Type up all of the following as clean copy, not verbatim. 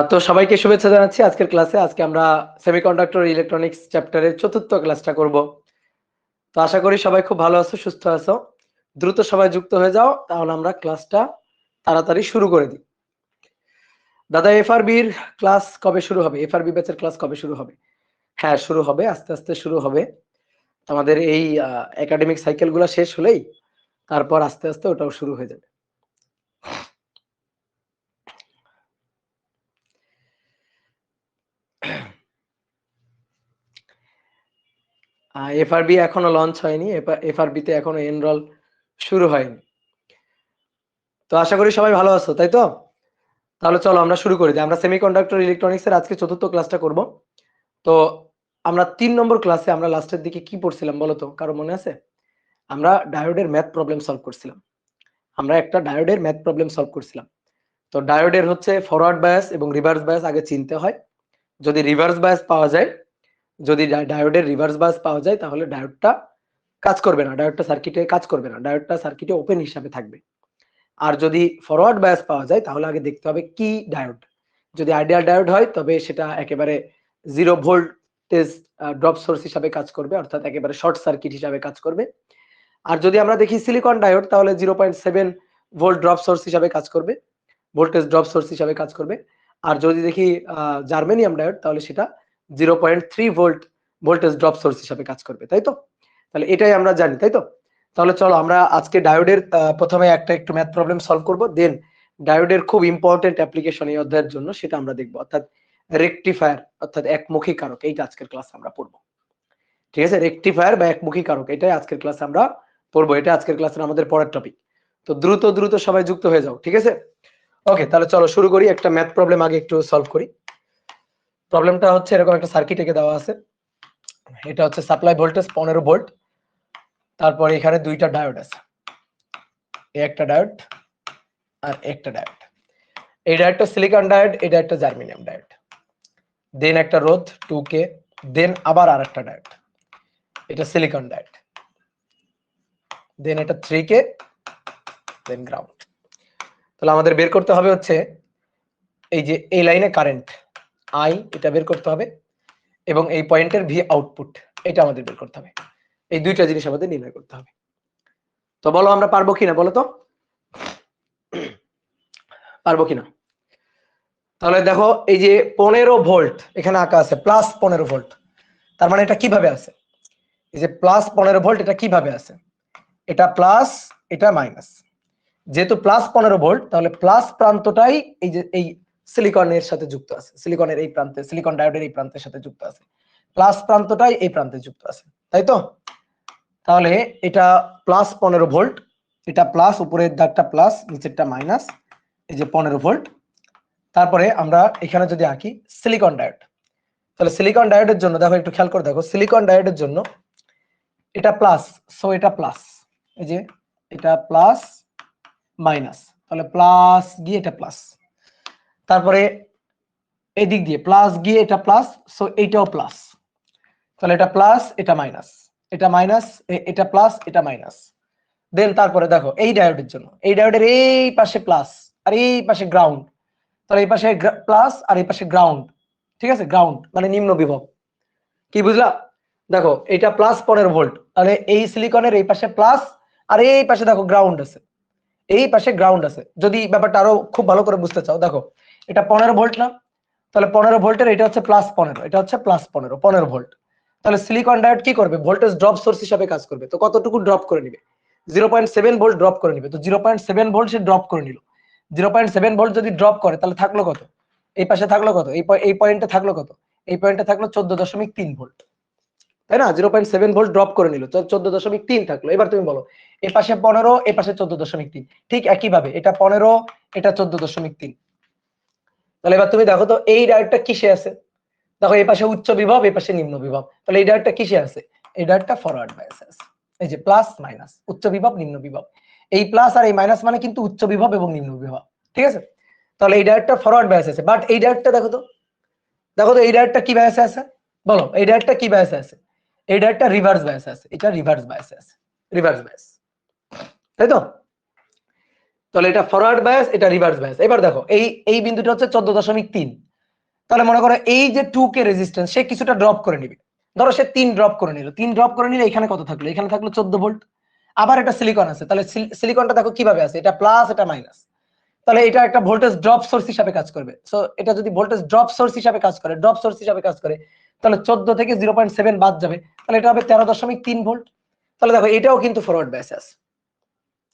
তো সবাইকে শুভেচ্ছা জানাচ্ছি আজকের ক্লাসে। আজকে আমরা সেমিকন্ডাক্টর ইলেকট্রনিক্স চ্যাপ্টারের চতুর্থ ক্লাসটা করব। তো আশা করি সবাই খুব ভালো আছো, সুস্থ আছো। দ্রুত সবাই যুক্ত হয়ে যাও, তাহলে আমরা ক্লাসটা তাড়াতাড়ি শুরু করে দিই। দাদা, এফআরবির ক্লাস কবে শুরু হবে? এফআরবি ব্যাচের ক্লাস কবে শুরু হবে? হ্যাঁ, শুরু হবে, আস্তে আস্তে শুরু হবে। আমাদের এই একাডেমিক সাইকেলগুলো শেষ হলেই তারপর আস্তে আস্তে ওটাও শুরু হয়ে যাবে। এফআরবি এখনো লঞ্চ হয়নি, এফআরবিতে এখনো এনরোল শুরু হয়নি। তো আশা করি সবাই ভালো আছো, তাই তো? তাহলে চলো আমরা শুরু করে দিই। আমরা সেমিকন্ডাক্টর ইলেকট্রনিক্স এর আজকে চতুর্থ ক্লাসটা করব। তো আমরা 3 নম্বর ক্লাসে আমরা লাস্টের দিকে কি পড়ছিলাম বলো তো, কারো মনে আছে? আমরা ডায়োডের ম্যাথ প্রবলেম সলভ করছিলাম। আমরা একটা ডায়োডের ম্যাথ প্রবলেম সলভ করছিলাম। তো ডায়োডের হচ্ছে ফরওয়ার্ড বায়াস এবং রিভার্স বায়াস আগে চিনতে হয়। যদি রিভার্স বায়াস পাওয়া যায়, যদি ডায়োডের রিভার্স বায়াস পাওয়া যায়, তাহলে ডায়োডটা কাজ করবে না, ডায়োডটা সার্কিটে কাজ করবে না, ডায়োডটা সার্কিটে ওপেন হিসাবে থাকবে। আর যদি ফরওয়ার্ড বায়াস পাওয়া যায়, তাহলে আগে দেখতে হবে কি ডায়োড। যদি আইডিয়াল ডায়োড হয়, তবে সেটা একেবারে 0 ভোল্টেজ ড্রপ সোর্স হিসাবে কাজ করবে, অর্থাৎ একেবারে শর্ট সার্কিট হিসাবে কাজ করবে। আর যদি আমরা দেখি সিলিকন ডায়োড, তাহলে 0.7 ভোল্ট ড্রপ সোর্স হিসাবে কাজ করবে, ভোল্টেজ ড্রপ সোর্স হিসাবে কাজ করবে। আর যদি দেখি জার্মেনিয়াম ডায়োড, তাহলে সেটা 0.3 ভোল্ট ভোল্টেজ ড্রপ সোর্স হিসাবে কাজ করবে, তাই তো? তাহলে এটাই আমরা জানি, তাই তো? তাহলে চলো আমরা আজকে ডায়োডের প্রথমে একটু ম্যাথ প্রবলেম সলভ করব, দেন ডায়োডের খুব ইম্পর্টেন্ট অ্যাপ্লিকেশন এই অধ্যায়ের জন্য সেটা আমরা দেখব, অর্থাৎ রেকটিফায়ার, অর্থাৎ একমুখী কারক। এইটা আজকের ক্লাসে আমরা পড়বো, ঠিক আছে? রেকটিফায়ার বা একমুখী কারক, এটাই আজকের ক্লাসে আমরা পড়বো। এটা আজকের ক্লাসের আমাদের পরের টপিক। তো দ্রুত দ্রুত সবাই যুক্ত হয়ে যাও, ঠিক আছে? ওকে, তাহলে চলো শুরু করি। একটা ম্যাথ প্রবলেম আগে একটু সলভ করি। প্রবলেমটা হচ্ছে এরকম, একটা সার্কিট একে দেওয়া আছে। এটা হচ্ছে সাপ্লাই ভোল্টেজ 15 ভোল্ট। তারপর এখানে দুইটা ডায়োড আছে, একটা ডায়োড আর একটা ডায়োড। এই ডায়োডটা সিলিকন ডায়োড, এটা একটা জার্মেনিয়াম ডায়োড। দেন একটা রোধ 2K, দেন আবার আরেকটা ডায়োড, এটা সিলিকন ডায়োড। দেন এটা 3K, দেন গ্রাউন্ড। তাহলে আমাদের বের করতে হবে হচ্ছে এই যে এই লাইনে কারেন্ট আই, এটা বের করতে হবে, এবং এই পয়েন্টের ভি আউটপুট, এটা আমাদের বের করতে হবে। এই দুইটা জিনিস আমাদের নির্ণয় করতে হবে। তো বলো আমরা পারবো কিনা, বলো তো পারবো কিনা? তাহলে দেখো, এই যে 15 ভোল্ট এখানে আঁকা আছে, প্লাস 15 ভোল্ট। তার মানে এটা কিভাবে আছে? এই যে প্লাস 15 ভোল্ট, এটা কিভাবে আছে? এটা প্লাস, এটা মাইনাস। যেহেতু প্লাস 15 ভোল্ট, তাহলে প্লাস প্রান্তটাই এই যে এই সিলিকনের সাথে যুক্ত আছে, সিলিকনের এই প্রান্তে, সিলিকন ডায়োডের এই প্রান্তের সাথে যুক্ত আছে, প্লাস প্রান্তটাই এই প্রান্তে যুক্ত আছে, তাই তো? তাহলে এটা প্লাস 15 ভোল্ট, এটা প্লাস, উপরের দাগটা প্লাস, নিচেরটা মাইনাস, এই যে 15 ভোল্ট। তারপরে আমরা এখানে যদি আঁকি সিলিকন ডায়োড, তাহলে সিলিকন ডায়োডের জন্য দেখো, একটু খেয়াল করে দেখো, সিলিকন ডায়োডের জন্য এটা প্লাস, সো এটা প্লাস, এই যে এটা প্লাস মাইনাস, তাহলে প্লাস গিয়ে এটা প্লাস। তারপরে এই দিক দিয়ে প্লাস গিয়ে এটা প্লাস, সো এইটাও প্লাস। তাহলে এটা প্লাস, এটা মাইনাস, এটা মাইনাস, এটা প্লাস, এটা মাইনাস। দেন তারপরে দেখো এই ডায়োডের জন্য, এই ডায়োডের এই পাশে প্লাস আর এই পাশে গ্রাউন্ড, তাহলে এই পাশে প্লাস আর এই পাশে গ্রাউন্ড, ঠিক আছে? গ্রাউন্ড মানে নিম্ন বিভব। কি বুঝলা? দেখো এটা প্লাস 15 ভোল্ট, তাহলে এই সিলিকনের এই পাশে প্লাস আর এই পাশে দেখো গ্রাউন্ড আছে, এই পাশে গ্রাউন্ড আছে। যদি ব্যাপারটা আরো খুব ভালো করে বুঝতে চাও, দেখো এটা 15 ভোল্ট না, তাহলে 15 ভোল্টের এটা হচ্ছে প্লাস 15, এটা হচ্ছে প্লাস 15 ভোল্ট। তাহলে সিলিকন ডায়োড কি করবে? ভোল্টেজ ড্রপ সোর্স হিসাবে কাজ করবে। তো কতটুকু ড্রপ করে নিবে? 0.7 ভোল্ট ড্রপ করে নিবে। তো 0.7 ভোল্ট সে ড্রপ করে নিল। 0.7 ভোল্ট যদি ড্রপ করে, তাহলে থাকলো কত? এই পাশে থাকলো কত? এই পয়েন্টে থাকলো কত? এই পয়েন্টে থাকলো 14.3 ভোল্ট, তাই না? 0.7 ভোল্ট ড্রপ করে নিল, 14.3 থাকলো। এবার তুমি বলো, এ পাশে 15, এ পাশে 14.3, ঠিক একইভাবে এটা 15, এটা 14.3। তাহলে এবার তুমি দেখো তো এই ডায়োডটা কিসে আছে? দেখো এই পাশে উচ্চ বিভব, এই পাশে নিম্ন বিভব, তাহলে এই ডায়োডটা কিসে আছে? এই ডায়োডটা ফরওয়ার্ড বায়াসে আছে। এই যে প্লাস মাইনাস, উচ্চ বিভব নিম্ন বিভব, এই প্লাস আর এই মাইনাস মানে কিন্তু উচ্চ বিভব এবং নিম্ন বিভব, ঠিক আছে? তাহলে এই ডায়োডটা ফরওয়ার্ড বায়াসে আছে। বাট এই ডায়োডটা দেখো তো, দেখো তো এই ডায়োডটা কি বায়াসে আছে? বলো এই ডায়োডটা কি বায়াসে আছে? এই ডায়োডটা রিভার্স বায়াসে আছে, এটা রিভার্স বায়াসে আছে, রিভার্স বায়াস, তাই তো? তাহলে এটা ফরওয়ার্ড বায়াস, এটা রিভার্স বায়াস। এবার দেখো এই বিন্দুটা হচ্ছে 14.3। তাহলে মনে করো এই যে 2k রেজিস্ট্যান্স সে কিছুটা ড্রপ করে নিবে। ধরো সে 3 ড্রপ করে নিল, 3 ড্রপ করে নিলে এখানে কত থাকলো? এখানে থাকলো 14 ভোল্ট। আবার এটা সিলিকন আছে, তাহলে সিলিকনটা দেখো কিভাবে আছে, এটা প্লাস এটা মাইনাস। তাহলে এটা একটা ভোল্টেজ ড্রপ সোর্স হিসাবে কাজ করবে। সো এটা যদি ভোল্টেজ ড্রপ সোর্স হিসাবে কাজ করে, ড্রপ সোর্স হিসাবে কাজ করে, তাহলে 14 থেকে 0.7 বাদ যাবে, তাহলে এটা হবে 13.3 ভোল্ট। তাহলে দেখো এটাও কিন্তু ফরওয়ার্ড বায়াসে আছে।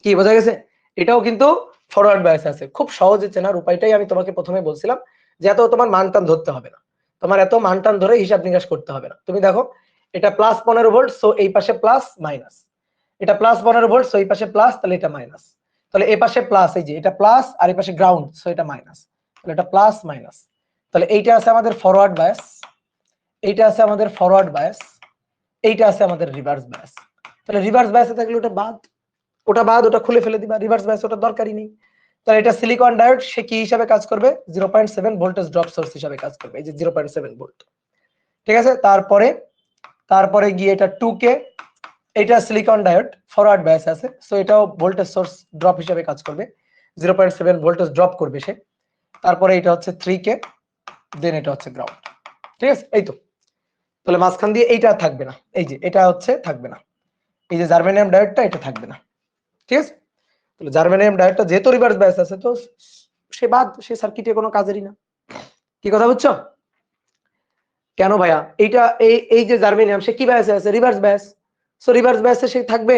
কি বোঝা গেছে? এটাও কিন্তু ফরওয়ার্ড বায়াসে আছে। খুব সহজে চেনার উপায়টাই আমি তোমাকে প্রথমে বলছিলাম, যে এত তোমার মান টান ধরতে হবে না, তোমার এত মান টান ধরে হিসাব নিকাশ করতে হবে না। তুমি দেখো এটা প্লাস 15 ভোল্ট, সো এই পাশে প্লাস মাইনাস, এটা প্লাস 15 ভোল্ট, সো এই পাশে প্লাস, তাহলে এটা মাইনাস। তাহলে এই পাশে প্লাস, এই যে এটা প্লাস, আর এই পাশে গ্রাউন্ড, সো এটা মাইনাস, তাহলে এটা প্লাস মাইনাস। তাহলে এইটা আছে আমাদের ফরওয়ার্ড বায়াস, এইটা আছে আমাদের ফরওয়ার্ড বায়াস, এইটা আছে আমাদের রিভার্স বায়াস। তাহলে রিভার্স বায়াসে থাকলে ওটা বাদ, ওটা বাদ, ওটা খুলে ফেলে দিবা, রিভার্স বায়াস ওটা দরকারই নেই। তাহলে এটা সিলিকন ডায়োড, সে কি হিসাবে কাজ করবে? 0.7 ভোল্টেজ ড্রপ সোর্স হিসাবে কাজ করবে, এই যে 0.7 ভোল্ট। ঠিক আছে, তারপরে গিয়ে এটা 2k, এটা সিলিকন ডায়োড ফরওয়ার্ড বায়াস আছে, সো এটাও ভোল্টেজ সোর্স ড্রপ হিসাবে কাজ করবে, 0.7 ভোল্টেজ ড্রপ করবে সে। তারপরে এটা হচ্ছে 3k, দেন এটা হচ্ছে গ্রাউন্ড। ঠিক আছে, এই তো। তাহলে মাঝখান দিয়ে এইটা থাকবে না, এই যে এটা হচ্ছে থাকবে না, এই যে জার্মেনিয়াম ডায়োডটা এটা থাকবে না। ঠিক আছে, তাহলে জার্মেনিয়াম ডায়োডটা যেহেতু রিভার্স বায়াস আছে, তো সে বাদ, সে সার্কিটে কোনো কাজেরই না। কি কথা বুঝছো? কেন ভাইয়া? এইটা এই যে জার্মেনিয়াম, সে কি বায়াসে আছে? Reverse bias. সো রিভার্স বায়াসে সে থাকবে,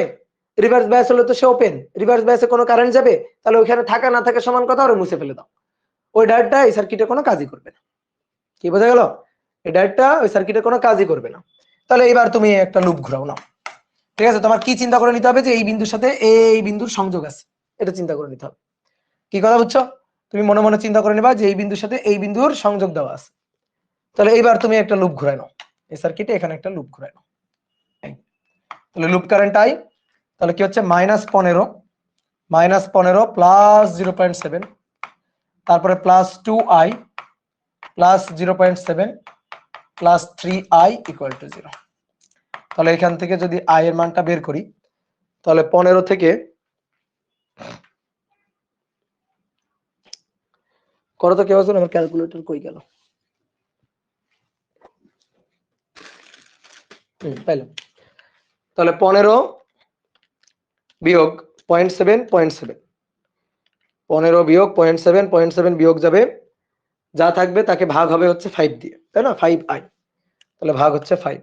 রিভার্স বায়াস হলে তো সে ওপেন, রিভার্স বায়াসে কোনো কারেন্ট যাবে, তাহলে ওইখানে থাকা না থাকা সমান কথা, আর মুছে ফেলে দাও। ওই ডায়োডটা এই সার্কিটে কোনো কাজই করবে না। কি বোঝা গেল? এই ডায়োডটা ওই সার্কিটে কোনো কাজই করবে না। তাহলে এবার তুমি একটা লুপ ঘোরাও নাও। ঠিক আছে, তোমার কি চিন্তা করে নিতে হবে? যে এই বিন্দুর সাথে এই বিন্দুর সংযোগ আছে, এটা চিন্তা করে নিতে হবে। কি কথা বুঝছো? তুমি মনে মনে চিন্তা করে নিবা যে এই বিন্দুর সাথে এই বিন্দুর সংযোগ দেওয়া আছে। তাহলে এইবার তুমি একটা লুপ ঘুরাই নাও এই সার্কিটে, এখানে একটা লুপ ঘুরাই নাও। তাহলে লুপ কারেন্ট আই, তাহলে কি হচ্ছে? -15 প্লাস 0.7, তারপরে plus 2i plus 0.7 plus 3i equal to 0। তাহলে এখান থেকে যদি i এর মানটা বের করি, তাহলে 15 থেকে করো তো, কেউ আছে? আমার ক্যালকুলেটর কই গেল? পাইলাম। তাহলে 15 বিয়োগ 0.7, 15 বিয়োগ 0.7 বিয়োগ যাবে, যা থাকবে তাকে ভাগ হবে হচ্ছে 5 দিয়ে, তাই না? 5i, তাহলে ভাগ হচ্ছে 5,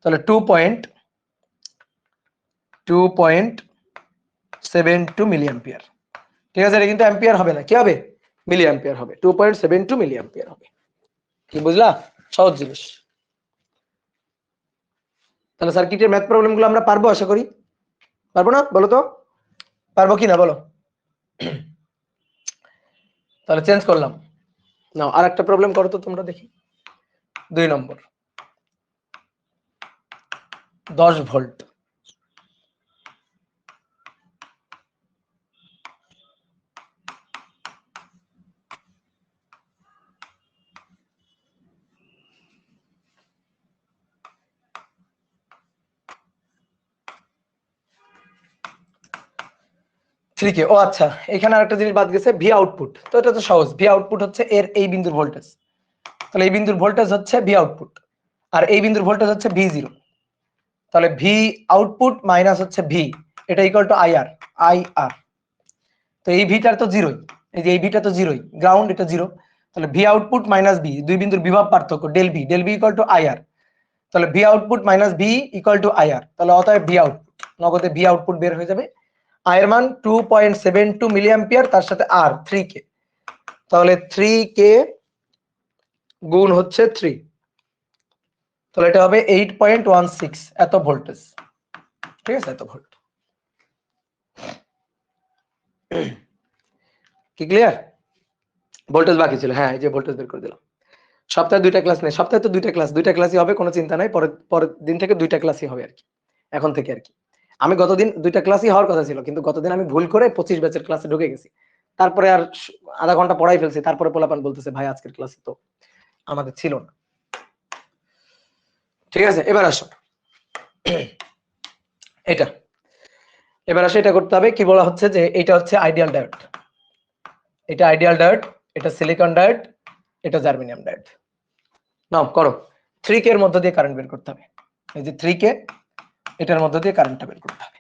তাহলে 2.72 মিলি অ্যাম্পিয়ার। ঠিক আছে, এটা কিন্তু অ্যাম্পিয়ার হবে না, কি হবে? মিলি অ্যাম্পিয়ার হবে, 2.72 মিলি অ্যাম্পিয়ার হবে। কি বুঝলা? সহজ জিনিস। তাহলে সার্কিটের ম্যাথ প্রবলেম গুলো আমরা পারবো, আশা করি। পারবো না? বলো তো, পারবো কি না বলো? তাহলে চেঞ্জ করলাম। নাও আর একটা প্রবলেম করো তো তোমরা, দেখি। 2 নম্বর, 10 ভোল্ট। ঠিক ও আচ্ছা, এখানে আরেকটা জিনিস বাদ গেছে, ভি আউটপুট। তো এটা তো সহজ, ভি আউটপুট হচ্ছে এর এই বিন্দুর ভোল্টেজ। তাহলে এই বিন্দুর ভোল্টেজ হচ্ছে ভি আউটপুট, আর এই বিন্দুর ভোল্টেজ হচ্ছে ভি জিরো। তাহলে ভি আউটপুট মাইনাস হচ্ছে ভি, এটা ইকুয়াল টু আই আর। তো এই ভিটার তো জিরোই, এই যে এই ভিটা তো জিরোই, গ্রাউন্ড এটা জিরো। তাহলে ভি আউটপুট মাইনাস ভি, দুই বিন্দুর বিভব পার্থক্য, del V equal to I R. তাহলে V output minus V equal to I R, তাহলে অতএব ভি আউটপুট, নগদে ভি আউটপুট বের হয়ে যাবে। আই এর মান 2.72 মিলি অ্যাম্পিয়ার, তার সাথে আর 3k, তাহলে 3k গুণ হচ্ছে 3, তাহলে এটা হবে 8.16 এত ভোল্টেজ। ঠিক আছে, এত ভোল্ট। কি ক্লিয়ার? ভোল্টেজ বাকি ছিল, হ্যাঁ এই যে ভোল্টেজ বের করে দিলাম। সপ্তাহে 2টা ক্লাস নেই, সপ্তাহে তো 2টা ক্লাসই হবে, কোনো চিন্তা নাই। পরের দিন থেকে 2টা ক্লাসই হবে আর কি, এখন থেকে আর কি। আমি গতদিন 2টা ক্লাসই হওয়ার কথা ছিল, কিন্তু গতদিন আমি ভুল করে 25 ব্যাচের ক্লাসে ঢুকে গেছি। তারপরে আর আধা ঘন্টা পড়াই ফেলছি, তারপরে পোলাপান বলতেছে ভাই আজকের ক্লাসে তো আমাদের ছিল না। ঠিক আছে, এবার আসো এটা। এবার আসে এটা করতে হবে, কি বলা হচ্ছে যে এটা হচ্ছে আইডিয়াল ডায়োড, এটা আইডিয়াল ডায়োড, এটা সিলিকন ডায়োড, এটা জার্মেনিয়াম ডায়োড। নাও করো, 3K এর মধ্য দিয়ে কারেন্ট বের করতে হবে। এই যে 3K, এটার মধ্য দিয়ে কারেন্টটা বের করতে হবে,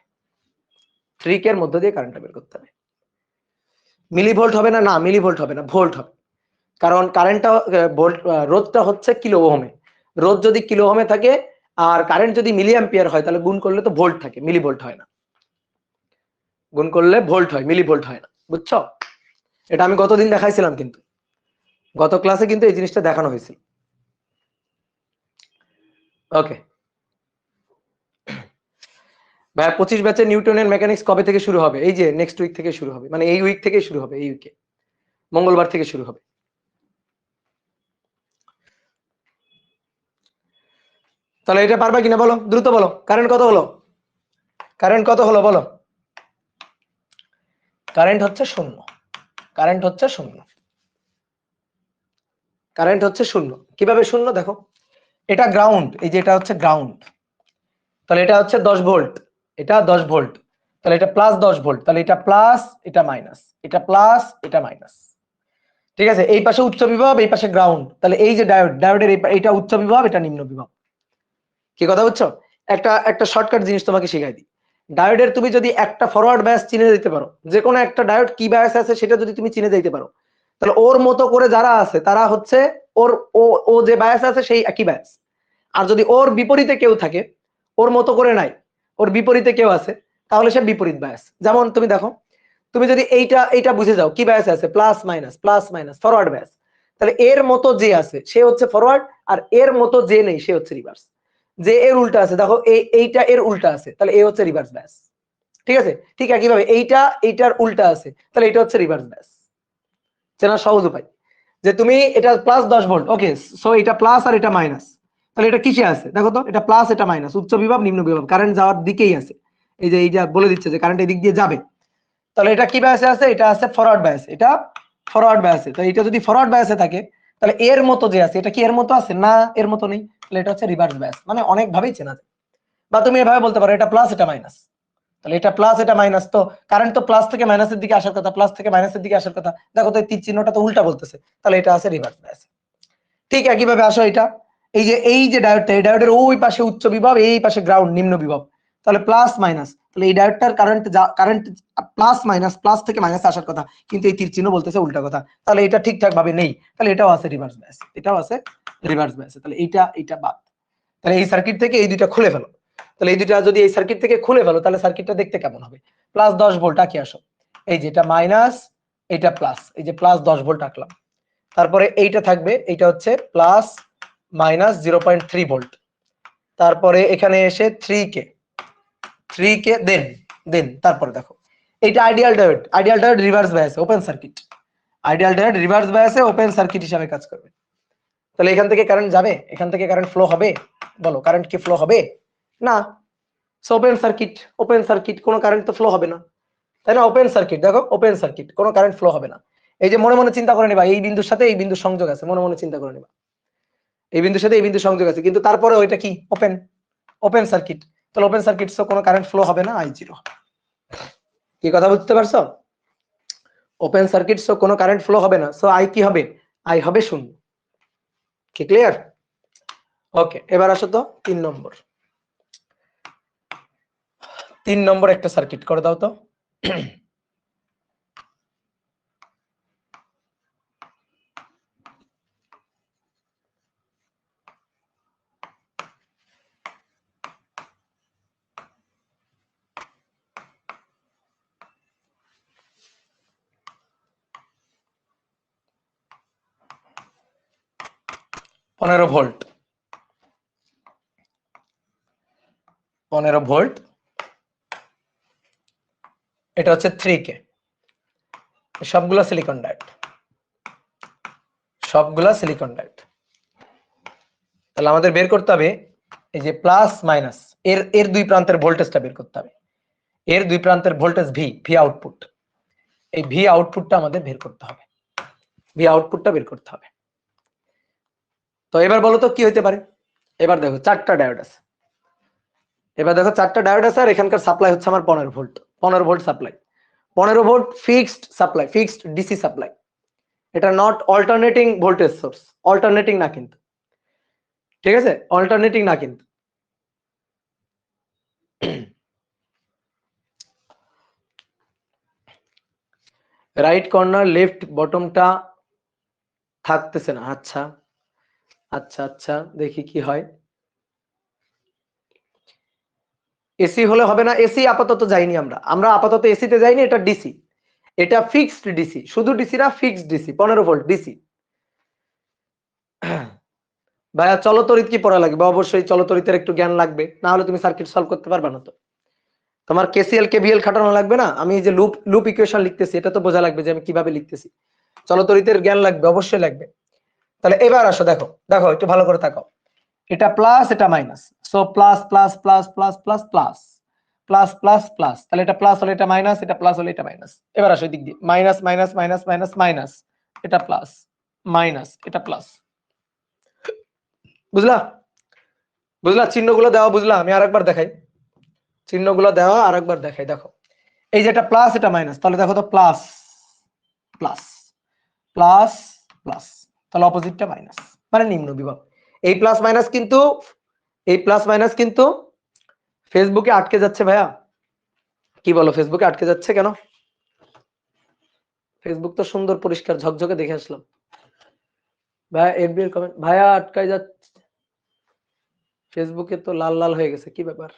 3K এর মধ্য দিয়ে কারেন্টটা বের করতে হবে। মিলি ভোল্ট হবে না, না মিলি ভোল্ট হবে না, ভোল্ট হবে, কারণ কারেন্টটা ভোল্ট, রোধটা হচ্ছে কিলো ওহমে, রোধ যদি কিলো ওহমে থাকে আর কারেন্ট যদি মিলি অ্যাম্পিয়ার হয় তাহলে গুণ করলে তো ভোল্ট থাকে, মিলি ভোল্ট হয় না, গুণ করলে ভোল্ট হয়, মিলি ভোল্ট হয় না, বুঝছো? এটা আমি গতদিন দেখাইছিলাম, কিন্তু গত ক্লাসে কিন্তু এই জিনিসটা দেখানো হয়েছিল। ওকে ভাই, 25 ব্যাচের নিউটনের মেকানিক্স কবে থেকে শুরু হবে? এই যে নেক্সট উইক থেকে শুরু হবে, মানে এই উইক থেকে শুরু হবে, এই উইকে মঙ্গলবার থেকে শুরু হবে। তাহলে এটা পারবা কিনা বলো, দ্রুত বলো, কারেন্ট কত হলো, কারেন্ট কত হলো বলো? কারেন্ট হচ্ছে 0, কারেন্ট হচ্ছে 0, কারেন্ট হচ্ছে 0। কিভাবে 0 দেখো, এটা গ্রাউন্ড, এই যে এটা হচ্ছে গ্রাউন্ড, তাহলে এটা হচ্ছে 10 ভোল্ট, এটা 10 ভোল্ট, তাহলে এটা প্লাস 10 ভোল্ট, তাহলে এটা প্লাস, এটা মাইনাস, এটা প্লাস, এটা মাইনাস, ঠিক আছে? এই পাশে উচ্চ বিভব, এই পাশে গ্রাউন্ড, তাহলে এই যে ডায়োড, ডায়োডের এটা উচ্চ বিভব, এটা নিম্ন বিভব। কি কথা বুঝছো? একটা একটা শর্টকাট জিনিস তোমাকে শিখাই দিই, ডায়োডের তুমি যদি একটা ফরওয়ার্ড বায়াস চিনে দিতে পারো, যে কোনো একটা ডায়োড কি বায়াস আছে সেটা যদি তুমি চিনে দিতে পারো, তাহলে ওর মতো করে যারা আছে তারা হচ্ছে ওর ও যে বায়াস আছে সেই একই বায়াস। আর যদি ওর বিপরীতে কেউ থাকে, ওর মতো করে নাই, ওর বিপরীতে কেউ আছে, তাহলে সে বিপরীত বায়াস। যেমন তুমি দেখো, তুমি যদি এইটা বুঝে যাও কি বায়াস আছে, প্লাস মাইনাস ফরওয়ার্ড বায়াস, তাহলে এর মতো যে আছে সে হচ্ছে ফরওয়ার্ড, আর এর মতো যে নেই সে হচ্ছে রিভার্স। যে এর উল্টা আছে, দেখো এইটা এর উল্টা আছে, তাহলে এ হচ্ছে রিভার্স বায়াস, ঠিক আছে? ঠিক একইভাবে এইটার উল্টা আছে, তাহলে এটা হচ্ছে রিভার্স বায়াস। চেনা সহজ উপায়, যে তুমি এটা প্লাস 10 ভোল্ট, ওকে, সো এটা প্লাস আর এটা মাইনাস, তাহলে এটা কিসে আছে দেখো তো, এটা প্লাস এটা মাইনাস, উচ্চ বিভব নিম্ন বিভব, কারেন্ট যাওয়ার দিকেই আছে, এই যে এইটা বলে দিচ্ছে যে কারেন্ট এই দিক দিয়ে যাবে, তাহলে এটা কি বায়াসে আছে, এটা আছে ফরওয়ার্ড বায়াসে, এটা ফরওয়ার্ড বায়াসে। তো এটা যদি ফরওয়ার্ড বায়াসে থাকে তাহলে এর মতো যে আছে, এটা কি এর মতো আছে, না এর মতো নেই, তাহলে এটা হচ্ছে রিভার্স বায়াস। মানে অনেক ভাবেই চেনা যায়, বা তুমি এভাবে বলতে পারো এটা প্লাস এটা মাইনাস, তাহলে এটা প্লাস এটা মাইনাস, তো কারেন্ট তো প্লাস থেকে মাইনাসের দিকে আসার কথা, প্লাস থেকে মাইনাসের দিকে আসার কথা, দেখো তো এই তীর চিহ্নটা তো উল্টা বলতেছে, তাহলে এটা আছে রিভার্স বায়াস। ঠিক একইভাবে আসো এটা, এই যে ডায়োডটা, এই ডায়োডের ওই পাশে উচ্চ বিভব, এই পাশে গ্রাউন্ড নিম্ন বিভব, তাহলে প্লাস মাইনাস, তাহলে এই ডায়োডটার কারেন্ট প্লাস মাইনাস, প্লাস থেকে মাইনাস আসার কথা, কিন্তু এই তীর চিহ্ন বলতেছে উল্টা কথা, তাহলে এটা ঠিকঠাক ভাবে নেই, তাহলে এটাও আছে রিভার্স বায়াস, এটাও আছে রিভার্স বায়াস, তাহলে এইটা বাদ। তাহলে এই সার্কিট থেকে এই দুইটা খুলে ফেলো, তাহলে এই দুইটা যদি এই সার্কিট থেকে খুলে ফেলো তাহলে সার্কিটটা দেখতে কেমন হবে, প্লাস 10 ভোল্ট আঁকি আসো, এই যে এটা মাইনাস, এটা প্লাস, এই যে প্লাস 10 ভোল্ট আঁকলাম, তারপরে এইটা থাকবে, এইটা হচ্ছে প্লাস মাইনাস 0.3 ভোল্ট, তারপরে এখানে এসে 3K দেন তারপরে দেখো এইটা আইডিয়াল ডায়োড রিভার্স বায়াসে open circuit, ideal diode reverse বায়াসে ওপেন সার্কিট হিসাবে কাজ করবে। তাহলে এখান থেকে কারেন্ট যাবে, এখান থেকে কারেন্ট ফ্লো হবে, বলো কারেন্ট কি ফ্লো হবে? না। ওপেন সার্কিট কোনো কারেন্ট তো ফ্লো হবে না, তাই না? ওপেন সার্কিট, দেখো ওপেন সার্কিট, কোনো কারেন্ট ফ্লো হবে না। এই যে মনে মনে চিন্তা করে নিবা, এই বিন্দুর সাথে এই বিন্দুর সংযোগ আছে, মনে মনে চিন্তা করে নিবা এই বিন্দুর সাথে এই বিন্দুর সংযোগ আছে, কিন্তু তারপরে ওইটা কি ওপেন সার্কিট, তাহলে ওপেন সার্কিট সো কোনো কারেন্ট ফ্লো হবে না, I0। কি কথা বুঝতে পারছো? ওপেন সার্কিট সো কোনো কারেন্ট ফ্লো হবে না, সো আই কি হবে, আই হবে 0। কি ক্লিয়ার? ওকে, এবার আসো তো 3 নম্বর একটা সার্কিট করে দাও তো। পনেরো ভোল্ট, 15 ভোল্ট, এটা হচ্ছে 3K, সবগুলা সিলিকন ডায়োড, তাহলে আমাদের বের করতে হবে এই যে প্লাস মাইনাস এর দুই প্রান্তের ভোল্টেজটা বের করতে হবে, এর দুই প্রান্তের ভোল্টেজ ভি আউটপুট, এই ভি আউটপুটটা আমাদের বের করতে হবে, তো এবার বলো তো কি হইতে পারে। এবার দেখো চারটা ডায়োড আছে, আর এখানকার সাপ্লাই হচ্ছে আমার 15 volt, 15 volt supply, 15 volt fixed supply, fixed DC supply. এটা not alternating voltage source, alternating না কিন্তু, ঠিক আছে, অল্টারনেটিং না কিন্তু। রাইট কর্নার লেফট বটমটা থাকতেছে না, আচ্ছা আচ্ছা আচ্ছা, দেখি কি হয়। এসি হলে হবে না, এসি আপাতত যাইনি আমরা, আমরা আপাতত এসিতে যাইনি, এটা ডিসি, এটা ফিক্সড ডিসি, শুধু ডিসি না, ফিক্সড ডিসি 15 ভোল্ট ডিসি। ভাইয়া চলতরিৎ কি পড়া লাগবে? অবশ্যই চলতরিতের একটু জ্ঞান লাগবে, না হলে তুমি সার্কিট সলভ করতে পারবে না। তো তোমার কেসিএল কেভিএল খাটানো লাগবে না, আমি যে লুপ লুপ ইকুয়েশন লিখতেছি এটা তো বোঝা লাগবে যে আমি কিভাবে লিখতেছি, চলতরিতের জ্ঞান লাগবে, অবশ্যই লাগবে। তাহলে এবার আসো, দেখো দেখো একটু ভালো করে তাকাও, এটা প্লাস এটা minus, so plus plus plus plus plus plus plus plus plus, তাহলে এটা প্লাস হলে এটা মাইনাস, এটা প্লাস হলে এটা মাইনাস। এবার আসো দিক দিয়ে, minus minus minus minus minus, এটা প্লাস, মাইনাস এটা প্লাস, বুঝলা? বুঝলা চিহ্নগুলো দেওয়া, বুঝলা? আমি আরেকবার দেখাই, চিহ্নগুলো দেওয়া আরেকবার দেখাই, দেখো এই যে এটা প্লাস এটা মাইনাস, তাহলে দেখো তো প্লাস প্লাস প্লাস প্লাস, তাহলে অপোজিটটা মাইনাস, মানে নিম্ন বিভব। এই প্লাস মাইনাস কিন্তু, এই প্লাস মাইনাস কিন্তু ফেসবুকে আটকে যাচ্ছে ভাইয়া, কি বলো ফেসবুকে আটকে যাচ্ছে কেন? ফেসবুক তো সুন্দর পরিষ্কার ঝকঝকে দেখে আসলাম। ভাইয়া এফবি এর কমেন্ট, ভাইয়া আটকায় যাচ্ছে ফেসবুকে, তো লাল লাল হয়ে গেছে, কি ব্যাপার?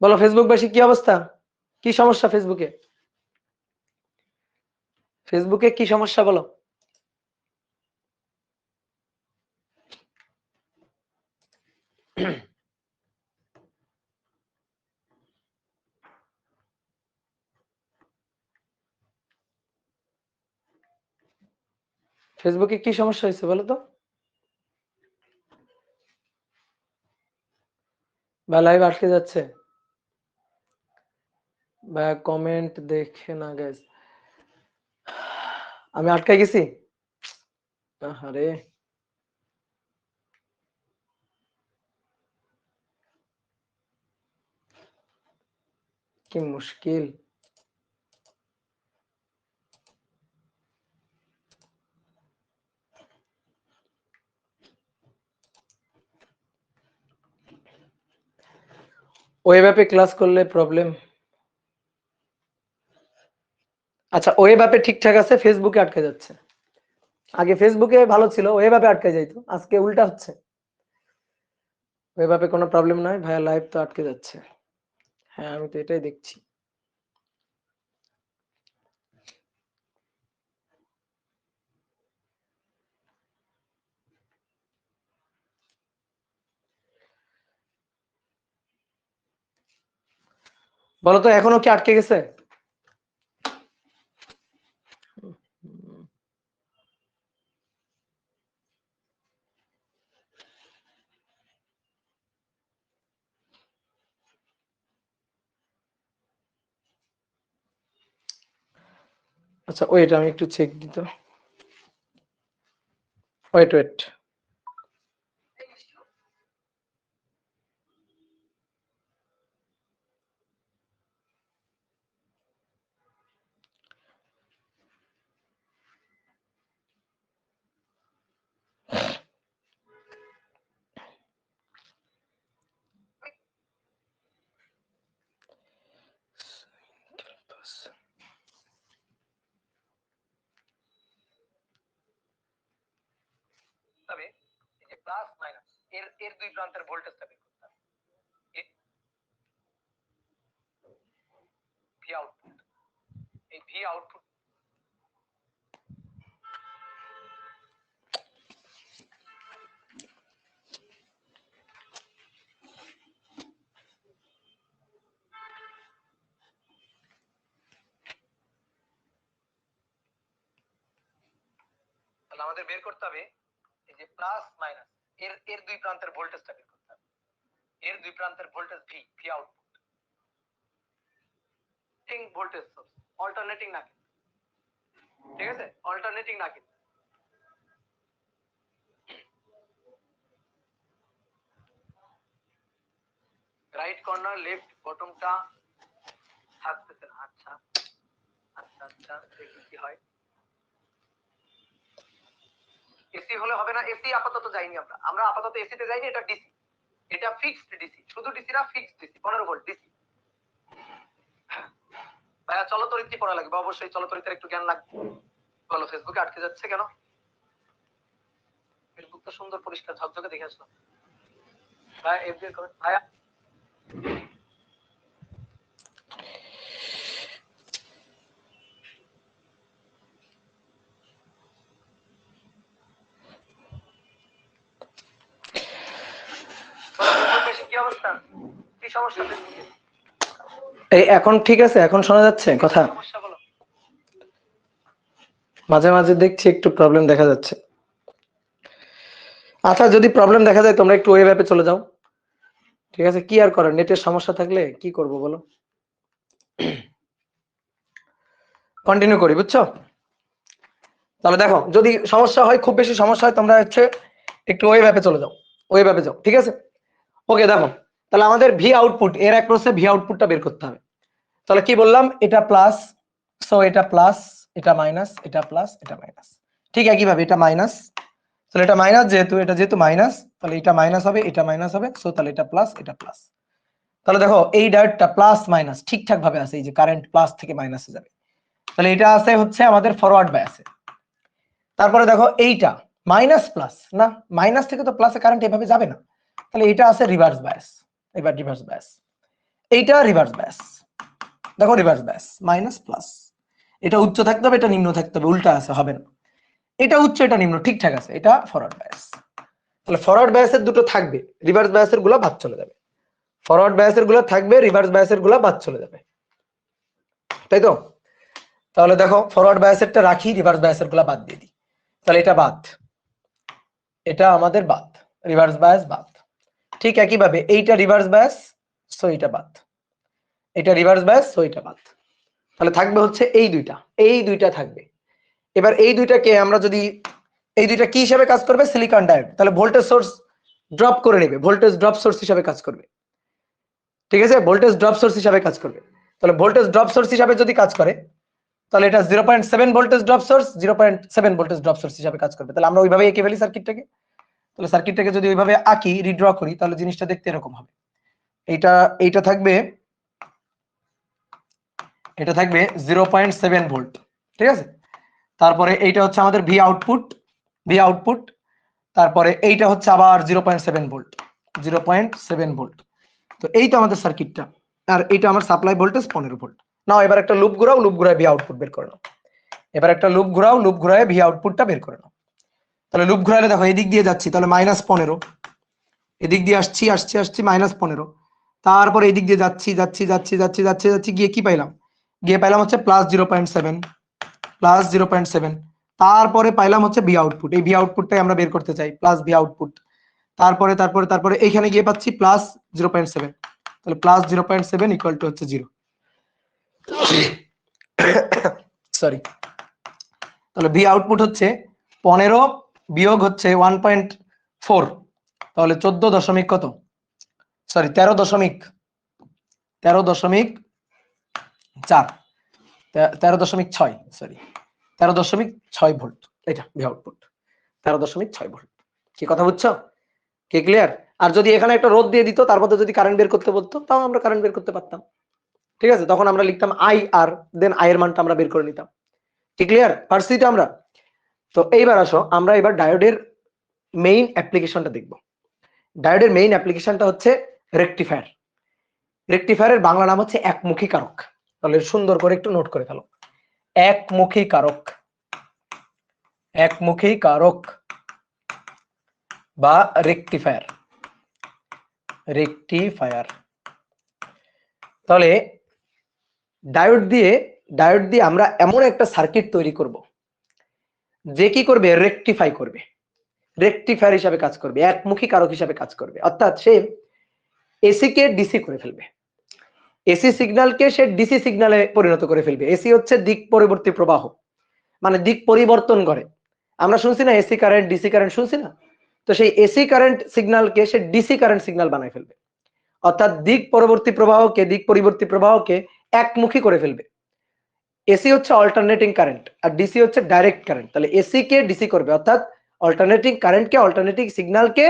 বলো ফেসবুকবাসী কি অবস্থা, কি সমস্যা ফেসবুকে? ফেসবুকে কি সমস্যা বলো? ফেসবুকে কি সমস্যা হয়েছে বলো তো? বা লাইভ আটকে যাচ্ছে, বা কমেন্ট দেখে না গাইস, আমি আটকে গেছি, আরে কি মুশকিল। ওয়েব অ্যাপে ক্লাস করলে প্রবলেম, আচ্ছা ওয়েব অ্যাপে ঠিকঠাক আছে, ফেসবুকে আটকে যাচ্ছে। আগে ফেসবুকে ভালো ছিল, ওয়েব অ্যাপে আটকে যাইতো, আজকে উল্টা হচ্ছে। ওয়েব অ্যাপে কোনো প্রবলেম নাই ভাইয়া, লাইভ তো আটকে যাচ্ছে। হ্যাঁ আমি তো এটাই দেখছি। বলো তো এখনো কি আটকে গেছে? আচ্ছা ওয়েট, আমি একটু চেক দিত, ওয়েট ওয়েট। তবে এই যে প্লাস মাইনাস এর এর দুই প্রান্তের ভোল্টেজটা বের করতে হবে, ভি আউটপুট, এই ভি আউটপুট, তাহলে আমাদের বের করতে হবে এই যে প্লাস মাইনাস এর এর দুই প্রান্তের ভোল্টেজটা বের করতে হবে, এর দুই প্রান্তের voltage V, V output voltage source, alternating না। ঠিক আছে, অল্টারনেটিং না কিন্তু। রাইট কর্নার লেফট বটমটা থাকতেছে না। আচ্ছা আচ্ছা আচ্ছা, দেখি কি হয়। এসি হলে হবে না, এসি আপাতত যাইনি আমরা, আপাতত এসিতে যাইনি, এটা ডিসি, এটা ফিক্সড ডিসি, শুধু ডিসি না ফিক্সড ডিসি, 15 ভোল্ট ডিসি। ভাইয়া চলতরিত্রী পড়া লাগবে অবশ্যই, চলতরিত্রের একটু জ্ঞান লাগবে। বলো ফেসবুকে আটকে যাচ্ছে কেন? ফেসবুক তো সুন্দর পরিষ্কার ঝকঝকে দেখে আসলাম। ভাইয়া এফবি কমেন্ট, ভাইয়া কি অবস্থা, কি সমস্যা? এই এখন ঠিক আছে, এখন শোনা যাচ্ছে কথা? মাঝে মাঝে দেখছি একটু প্রবলেম দেখা যাচ্ছে। আচ্ছা, যদি প্রবলেম দেখা যায় তোমরা একটু ওয়েব অ্যাপে চলে যাও। ঠিক আছে, কি আর করার, নেটের সমস্যা থাকলে কি করব বলো। কন্টিনিউ করি, বুঝছো? তাহলে দেখো, যদি সমস্যা হয়, খুব বেশি সমস্যা হয়, তোমরা হচ্ছে একটু ওয়েব অ্যাপে চলে যাও, ওয়েব অ্যাপে যাও। ঠিক আছে, ওকে। দেখো, তাহলে আমাদের ভি আউটপুট, এর অ্যাক্রসে ভি আউটপুটটা বের করতে হবে। তাহলে কি বললাম, এটা প্লাস, সো এটা প্লাস, এটা মাইনাস, এটা প্লাস, এটা মাইনাস। ঠিক একই ভাবে এটা মাইনাস, তাহলে এটা মাইনাস, যেহেতু মাইনাস, তাহলে এটা মাইনাস হবে, এটা মাইনাস হবে, সো তাহলে এটা প্লাস, এটা প্লাস। তাহলে দেখো এই ডায়োডটা প্লাস মাইনাস ঠিকঠাক ভাবে আছে, এই যে কারেন্ট প্লাস থেকে মাইনাসে যাবে, তাহলে এটা আছে হচ্ছে আমাদের ফরওয়ার্ড বায়াসে। তারপরে দেখো এইটা মাইনাস প্লাস, না মাইনাস থেকে তো প্লাসে কারেন্ট এভাবে যাবে না, তাহলে এটা আছে রিভার্স বায়াস। এবার রিভার্স বায়াস, এইটা রিভার্স বায়াস। দেখো রিভার্স বায়াস, মাইনাস প্লাস, এটা উচ্চ থাকতে হবে, এটা নিম্ন থাকতে হবে, উল্টা আছে, হবে না। এটা উচ্চ, এটা নিম্ন, ঠিকঠাক আছে, এটা ফরওয়ার্ড বায়াস। তাহলে ফরওয়ার্ড বায়াসের দুটো থাকবে, রিভার্স বায়াসের গুলো বাদ চলে যাবে। ফরওয়ার্ড বায়াসের গুলো থাকবে, রিভার্স বায়াসের গুলো বাদ চলে যাবে, তাই তো? তাহলে দেখো ফরওয়ার্ড বায়াসেরটা রাখি, রিভার্স বায়াসের গুলো বাদ দিয়ে দিই। তাহলে এটা বাদ, এটা আমাদের বাদ, রিভার্স বায়াস বাদ। ঠিক একই ভাবে এইটা রিভার্স বায়াস, সো এটা বাদ, এটা রিভার্স বায়াস, সো এটা বাদ। তাহলে থাকবে হচ্ছে এই দুইটা থাকবে। এবার এই দুইটাকে আমরা যদি, এই দুইটা কি হিসাবে কাজ করবে, সিলিকন ডায়োড, তাহলে ভোল্টেজ সোর্স ড্রপ করে নেবে, ভোল্টেজ ড্রপ সোর্স হিসাবে কাজ করবে। ঠিক আছে, ভোল্টেজ ড্রপ সোর্স হিসাবে কাজ করবে। তাহলে ভোল্টেজ ড্রপ সোর্স হিসাবে যদি কাজ করে, তাহলে এটা 0.7 voltage drop source, 0.7 voltage drop source হিসাবে কাজ করবে। তাহলে আমরা ওইভাবে এঁকে ফেলি সার্কিটটাকে। তাহলে সার্কিটটাকে যদি ওইভাবে আঁকি, রিড্র করি, তাহলে জিনিসটা দেখতে এরকম হবে। এইটা থাকবে, এটা থাকবে 0.7 ভোল্ট। ঠিক আছে, তারপরে এইটা হচ্ছে আমাদের ভি আউটপুট, তারপরে এইটা হচ্ছে আবার 0.7 ভোল্ট, 0.7 ভোল্ট। তো এই তো আমাদের সার্কিটটা, আর এইটা আমার সাপ্লাই ভোল্টেজ 15 ভোল্ট। নাও এবার একটা লুপ ঘোরাও, লুপ ঘুরায় ভি আউটপুট বের করে নাও। এবার একটা লুপ ঘোরাও, লুপ ঘুরায় ভি আউটপুটটা বের করে নাও। তাহলে লুপ ঘুরালে দেখো এদিক দিয়ে যাচ্ছি, তাহলে -15, এদিক দিয়ে আসছি -15, তারপর এদিক দিয়ে যাচ্ছি, গিয়ে কি পাইলাম, হচ্ছে +0.7, তারপরে পাইলাম হচ্ছে ভি আউটপুট। এই ভি আউটপুটটাই আমরা বের করতে চাই, প্লাস ভি আউটপুট। তারপরে এইখানে গিয়ে পাচ্ছি +0.7, তাহলে +0.7 ইকুয়াল টু হচ্ছে 0। সরি, তাহলে ভি আউটপুট হচ্ছে 15 বিয়োগ হচ্ছে 1.4, তাহলে 14 দশমিক কত, সরি 13.4, 13.6, সরি 13.6 ভোল্ট। এটা ভি আউটপুট 13.6 ভোল্ট। কি কথা বুঝছো, কি ক্লিয়ার? আর যদি এখানে একটা রোধ দিয়ে দিত, তার মধ্যে যদি কারেন্ট বের করতে বলতো, তাও আমরা কারেন্ট বের করতে পারতাম। ঠিক আছে, তখন আমরা লিখতাম আই আর, দেন আই এর মানটা আমরা বের করে নিতাম। কি ক্লিয়ার? পারছি তো আমরা? তো এইবার আসো, আমরা এবার ডায়োডের মেইন অ্যাপ্লিকেশনটা দেখব। ডায়োডের মেইন অ্যাপ্লিকেশনটা হচ্ছে রেকটিফায়ার। রেকটিফায়ারের বাংলা নাম হচ্ছে একমুখী কারক। তাহলে সুন্দর করে একটু নোট করে ফেলো, একমুখী কারক, একমুখী কারক বা রেকটিফায়ার, রেকটিফায়ার। তাহলে ডায়োড দিয়ে আমরা এমন একটা সার্কিট তৈরি করব যে কি করবে, রেকটিফাই করবে, রেকটিফায়ার হিসাবে কাজ করবে, একমুখী কারক হিসাবে কাজ করবে। অর্থাৎ সে এসি কে ডিসি করে ফেলবে, এসি সিগন্যালকে সে ডিসি সিগন্যালে পরিণত করে ফেলবে। এসি হচ্ছে দিক পরবর্তী প্রবাহ, মানে দিক পরিবর্তন করে। আমরা শুনছি না এসি কারেন্ট ডিসি কারেন্ট শুনছি না, তো সেই এসি কারেন্ট সিগন্যালকে সে ডিসি কারেন্ট সিগন্যাল বানায় ফেলবে, অর্থাৎ দিক পরিবর্তী প্রবাহকে একমুখী করে ফেলবে। এসি হচ্ছে অল্টারনেটিং কারেন্ট আর ডিসি হচ্ছে ডাইরেক্ট কারেন্ট, তাহলে এসি কে ডিসি করবে, অর্থাৎ অল্টারনেটিং কারেন্টকে অল্টারনেটিং সিগন্যালকে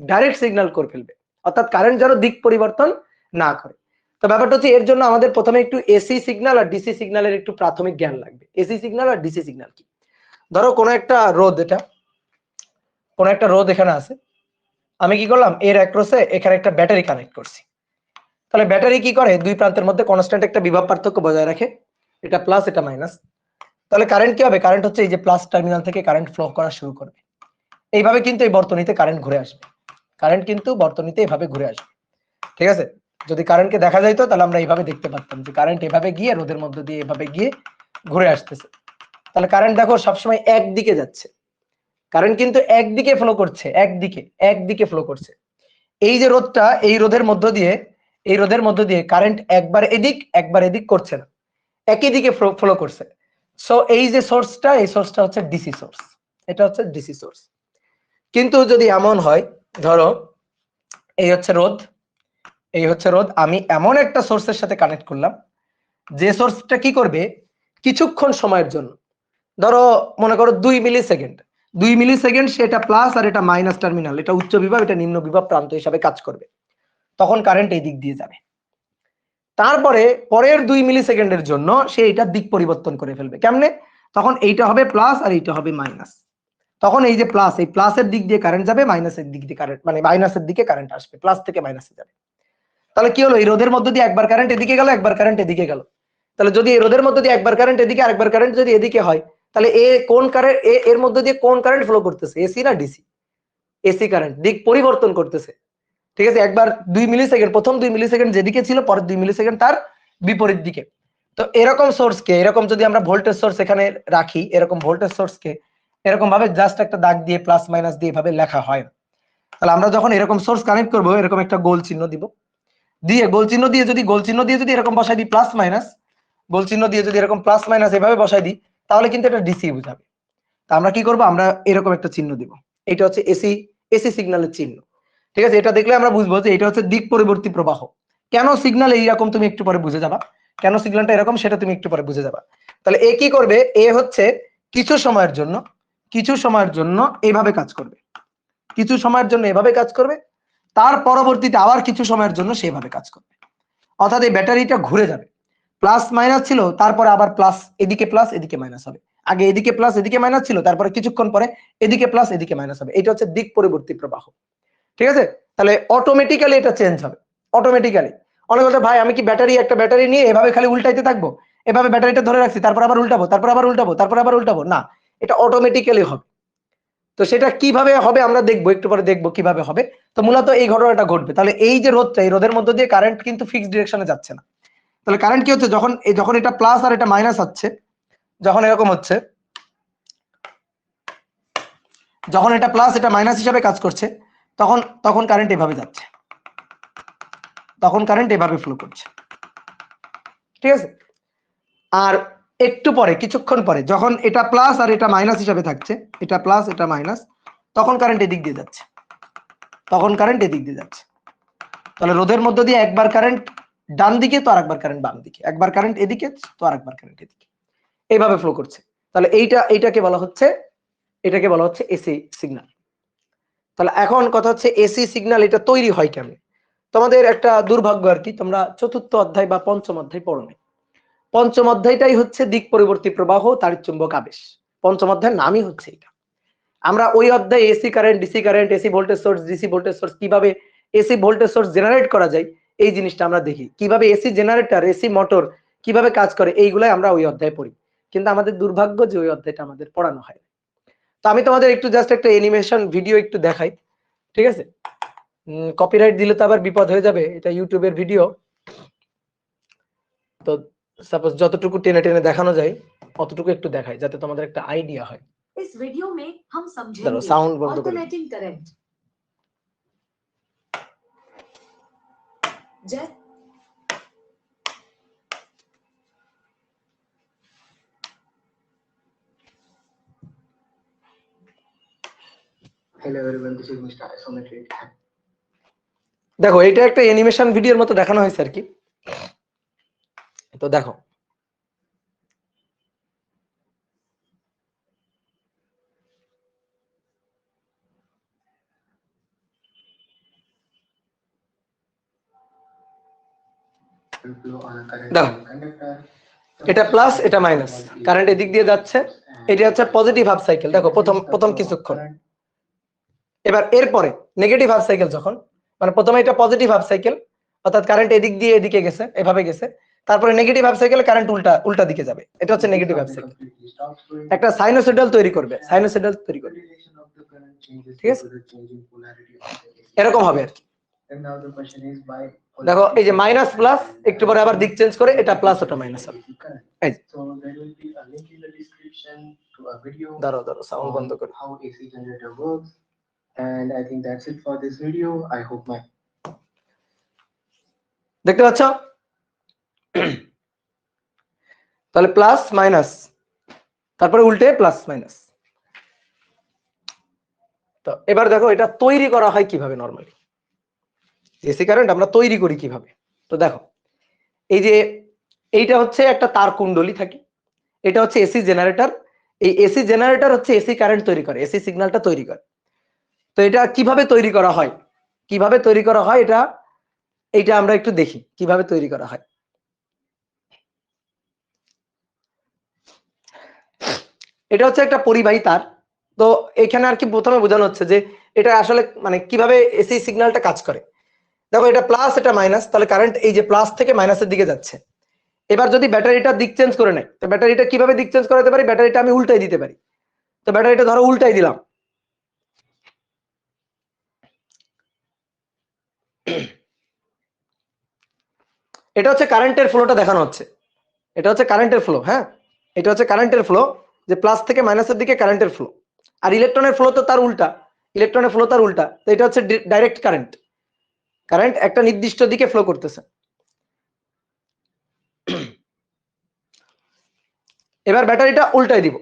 ডাইরেক্ট সিগন্যাল করে ফেলবে, অর্থাৎ কারেন্ট যেন দিক পরিবর্তন না করে। তো ব্যাপারটা হচ্ছে এর জন্য আমাদের প্রথমে একটু এসি সিগন্যাল আর ডিসি সিগন্যালের একটু প্রাথমিক জ্ঞান লাগবে। এসি সিগন্যাল আর ডিসি সিগন্যাল কি? ধরো কোনো একটা রোদ, কোনো একটা রোদ এখানে আছে, আমি কি করলাম এর অ্যাক্রসে এখানে একটা ব্যাটারি কানেক্ট করছি। তাহলে ব্যাটারি কি করে, দুই প্রান্তের মধ্যে কনস্ট্যান্ট একটা বিভব পার্থক্য বজায় রাখে, এটা প্লাস এটা মাইনাস। তাহলে কারেন্ট কি হবে, কারেন্ট হচ্ছে এই যে প্লাস টার্মিনাল থেকে কারেন্ট ফ্লো করা শুরু করবে। এইভাবে কিন্তু এই বর্তনীতে কারেন্ট ঘুরে আসবে, কারেন্ট কিন্তু বর্তনীতে এভাবে ঘুরে আসবে। ঠিক আছে, যদি কারেন্টকে দেখা যাইতো তাহলে আমরা এইভাবে দেখতে পারতাম যে কারেন্ট এভাবে গিয়ে রোদের মধ্যে দিয়ে এভাবে গিয়ে ঘুরে আসতেছে। তাহলে কারেন্ট দেখো সবসময় একদিকে যাচ্ছে, কারেন্ট কিন্তু একদিকে ফ্লো করছে, একদিকে ফ্লো করছে। এই যে রোধটা, এই রোধের মধ্য দিয়ে কারেন্ট একবার এদিক করছে না, একই দিকে ফ্লো করছে। সো এই যে সোর্সটা, এই সোর্সটা হচ্ছে ডিসি সোর্স, এটা হচ্ছে ডিসি সোর্স। কিন্তু যদি এমন হয়, ধরো এই হচ্ছে রোধ, আমি এমন একটা সোর্সের সাথে কানেক্ট করলাম যে সোর্সটা কি করবে, কিছুক্ষণ সময়ের জন্য, ধরো মনে করো 2 মিলি সেকেন্ড সেটা প্লাস আর এটা মাইনাস টার্মিনাল, এটা উচ্চ বিভব এটা নিম্ন বিভব প্রান্ত হিসাবে কাজ করবে, তখন কারেন্ট এই দিক দিয়ে যাবে। তারপরে পরের 2 মিলি সেকেন্ডের জন্য সে এটা দিক পরিবর্তন করে ফেলবে। কেমনে? তখন এইটা হবে প্লাস আর এইটা হবে মাইনাস, তখন এই যে প্লাস, এই প্লাসের দিক দিয়ে কারেন্ট যাবে, মাইনাসের দিক দিয়ে কারেন্ট মানে মাইনাসের দিকে কারেন্ট আসবে, প্লাস থেকে মাইনাসে যাবে। তাহলে কি হলো, এই রোধের মধ্যে দিয়ে একবার কারেন্ট এদিকে গেল, একবার কারেন্ট এদিকে গেল। তাহলে যদি এই রোধের মধ্যে দিয়ে একবার কারেন্ট এদিকে আরেকবার কারেন্ট যদি এদিকে হয়, তাহলে এর মধ্যে দিয়ে কোন কারেন্ট ফ্লো করতেছে, এসি না ডিসি? এসি কারেন্ট দিক পরিবর্তন করতেছে। ঠিক আছে, একবার 2 মিলি সেকেন্ড, প্রথম 2 মিলি সেকেন্ড যেদিকে ছিল, পরের 2 মিলি সেকেন্ড তার বিপরীত দিকে। তো এরকম সোর্সকে, এরকম যদি আমরা ভোল্টেজ সোর্স এখানে রাখি, এরকম ভোল্টেজ সোর্সকে এরকম ভাবে জাস্ট একটা দাগ দিয়ে প্লাস মাইনাস দিয়ে এভাবে লেখা হয় না। তাহলে আমরা যখন এরকম সোর্স কানেক্ট করব, এরকম একটা গোল চিহ্ন দিব, গোল চিহ্ন দিয়ে যদি এরকম বসাই দিই প্লাস মাইনাস, গোল চিহ্ন দিয়ে যদি এরকম প্লাস মাইনাস এভাবে বসাই দিই, তাহলে কিন্তু এটা ডিসি বুঝাবে। তা আমরা কি করব, আমরা এরকম একটা চিহ্ন দিব, এটা হচ্ছে এসি সিগন্যালের চিহ্ন। ঠিক আছে, এটা দেখলে আমরা বুঝবো যে এটা হচ্ছে দিক পরিবর্তী প্রবাহ। কেন সিগন্যাল এইরকম তুমি একটু পরে বুঝে যাবা, কেন সিগন্যালটা এরকম সেটা তুমি একটু পরে বুঝে যাবা। তাহলে এ কি করবে, এ হচ্ছে কিছু সময়ের জন্য এইভাবে কাজ করবে, কিছু সময়ের জন্য এভাবে কাজ করবে, তার পরবর্তীতে আবার কিছু সময়ের জন্য সেভাবে কাজ করবে। অর্থাৎ এই ব্যাটারিটা ঘুরে যাবে, প্লাস মাইনাস ছিল, তারপরে আবার প্লাস এদিকে মাইনাস হবে, আগে এদিকে প্লাস এদিকে মাইনাস ছিল, তারপরে কিছুক্ষণ পরে এদিকে প্লাস এদিকে মাইনাস হবে। এটা হচ্ছে দিক পরিবর্তী প্রবাহ। ঠিক আছে, তাহলে অটোমেটিক্যালি এটা চেঞ্জ হবে, অটোমেটিক্যালি। অনেক কথা, ভাই আমি কি একটা ব্যাটারি নিয়ে এভাবে খালি উল্টাইতে থাকবো, এভাবে ব্যাটারিটা ধরে রাখছি, তারপর আবার উল্টাবো, না, এটা অটোমেটিক্যালি হবে। তো সেটা কিভাবে হবে আমরা দেখবো, একটু পরে দেখবো কিভাবে হবে। তো মূলত এই ঘটনাটা ঘটবে। তাহলে এই যে রোধটা, এই রোধের মধ্যে দিয়ে কারেন্ট কিন্তু ফিক্সড ডিরেকশনে যাচ্ছে না। তাহলে কারেন্ট কি হচ্ছে, যখন এটা প্লাস আর এটা মাইনাস হচ্ছে, যখন এরকম হচ্ছে, যখন এটা প্লাস এটা মাইনাস হিসাবে কাজ করছে, তখন কারেন্ট এভাবে যাচ্ছে, তখন কারেন্ট এভাবে ফ্লো করছে। ঠিক আছে, আর একটু পরে, কিছুক্ষণ পরে, যখন এটা প্লাস আর এটা মাইনাস হিসাবে থাকছে, এটা প্লাস এটা মাইনাস, তখন কারেন্ট এদিক দিয়ে যাচ্ছে, তাহলে রোধের মধ্যে দিয়ে একবার কারেন্ট ডান দিকে, তো আরেকবার কারেন্ট বাম দিকে, একবার কারেন্ট এদিকে তো আরেকবার কারেন্ট এদিকে, এইভাবে ফ্লো করছে। তাহলে এটাকে বলা হচ্ছে এসি সিগন্যাল। তাহলে এখন কথা হচ্ছে এসি সিগন্যাল এটা তৈরি হয় কেমনে। তোমাদের একটা দুর্ভাগ্য আর কি, তোমরা চতুর্থ অধ্যায় বা পঞ্চম অধ্যায় পড়ো নাই। পঞ্চম অধ্যায়টাই হচ্ছে দিক পরিবর্তী প্রবাহ তাড়িৎচুম্বক আবেশ, পঞ্চম অধ্যায়ের নামই হচ্ছে এটা। আমরা ওই অধ্যায়ে AC current, DC current, AC voltage source, DC voltage source, কিভাবে এসি ভোল্টেজ সোর্স জেনারেট করা যায় এই জিনিসটা আমরা দেখি, কিভাবে এসি জেনারেটর, এসি মোটর কিভাবে কাজ করে, এইগুলাই আমরা ওই অধ্যায়ে পড়ি। কিন্তু আমাদের দুর্ভাগ্য যে ওই অধ্যায়টা আমাদের পড়ানো হয়। তো আমি তোমাদের একটু জাস্ট একটা অ্যানিমেশন ভিডিও একটু দেখাই, ঠিক আছে? কপিরাইট দিলে তো আবার বিপদ হয়ে যাবে, এটা ইউটিউবের ভিডিও। তো সাপোজ যতটুকু টেনে টেনে দেখানো যায় অতটুকু একটু দেখাই, যাতে তোমাদের একটা আইডিয়া হয়। इस वीडियो में हम समझेंगे साउंड बंद करो, alternating current. Hello everyone, this is Mr. Isometric. দেখো এটা একটা অ্যানিমেশন ভিডিওর মতো দেখানো হয়েছে আর কি। তো দেখো দেখো এটা প্লাস এটা মাইনাস, কারেন্ট এদিক দিয়ে যাচ্ছে, এটা হচ্ছে পজিটিভ হাফ সাইকেল। দেখো প্রথম কিছুক্ষণ, এবার এরপরে নেগেটিভ হাফ সাইকেল যখন, মানে প্রথমে এটা পজিটিভ হাফ সাইকেল, অর্থাৎ কারেন্ট এদিক দিয়ে এদিকে গেছে, এভাবে গেছে, তারপরে নেগেটিভ হাফ সাইকেল কারেন্ট উল্টা দিকে যাবে, এটা হচ্ছে নেগেটিভ হাফ সাইকেল। একটা সাইনোসয়েডাল তৈরি করবে, সাইনোসয়েডাল তৈরি করবে, ঠিক আছে, এরকম হবে আর কি। দেখো এই যে মাইনাস প্লাস, একটু পরে আবার দিক চেঞ্জ করে এটা প্লাস ওটা মাইনাস হবে। এই দাঁড়াও সাউন্ড বন্ধ করো। And I think that's it for this video. I hope my দেখতে পাচ্ছ, তাহলে প্লাস মাইনাস, তারপরে উল্টে প্লাস মাইনাস। তো এবার দেখো এটা তৈরি করা হয় কিভাবে, নরমালি এসি কারেন্ট আমরা তৈরি করি কিভাবে। তো দেখো এই যে এইটা হচ্ছে একটা তার কুণ্ডলী থাকে, এটা হচ্ছে এসি জেনারেটর। এই এসি জেনারেটর হচ্ছে এসি কারেন্ট তৈরি করে, এসি সিগন্যালটা তৈরি করে। তো এটা কিভাবে তৈরি করা হয়, কিভাবে তৈরি করা হয় এটা আমরা একটু দেখি কিভাবে তৈরি করা হয়। এটা হচ্ছে একটা পরিবাহী তার। তো এখানে আর কি প্রথমে বোঝানো হচ্ছে যে এটা আসলে মানে কিভাবে এসি সিগন্যালটা কাজ করে। দেখো এটা প্লাস এটা মাইনাস, তাহলে কারেন্ট এই যে প্লাস থেকে মাইনাসের দিকে যাচ্ছে। এবার যদি ব্যাটারিটা দিক চেঞ্জ করে নেয়, তো ব্যাটারিটা কিভাবে দিক চেঞ্জ করাতে পারি, ব্যাটারিটা আমি উল্টাই দিতে পারি। তো ব্যাটারিটা ধরো উল্টাই দিলাম, এটা হচ্ছে কারেন্টের ফ্লোটা দেখানো হচ্ছে, এটা হচ্ছে কারেন্টের ফ্লো। হ্যাঁ, এটা হচ্ছে কারেন্টের ফ্লো, যে প্লাস থেকে মাইনাসের দিকে কারেন্টের ফ্লো। আর ইলেকট্রনের ফ্লো তো তার উল্টা, ইলেকট্রনের ফ্লো তার উল্টা। তো এটা হচ্ছে ডাইরেক্ট কারেন্ট, কারেন্ট একটা নির্দিষ্ট দিকে ফ্লো করতেছে। এবার ব্যাটারিটা উল্টাই দিব,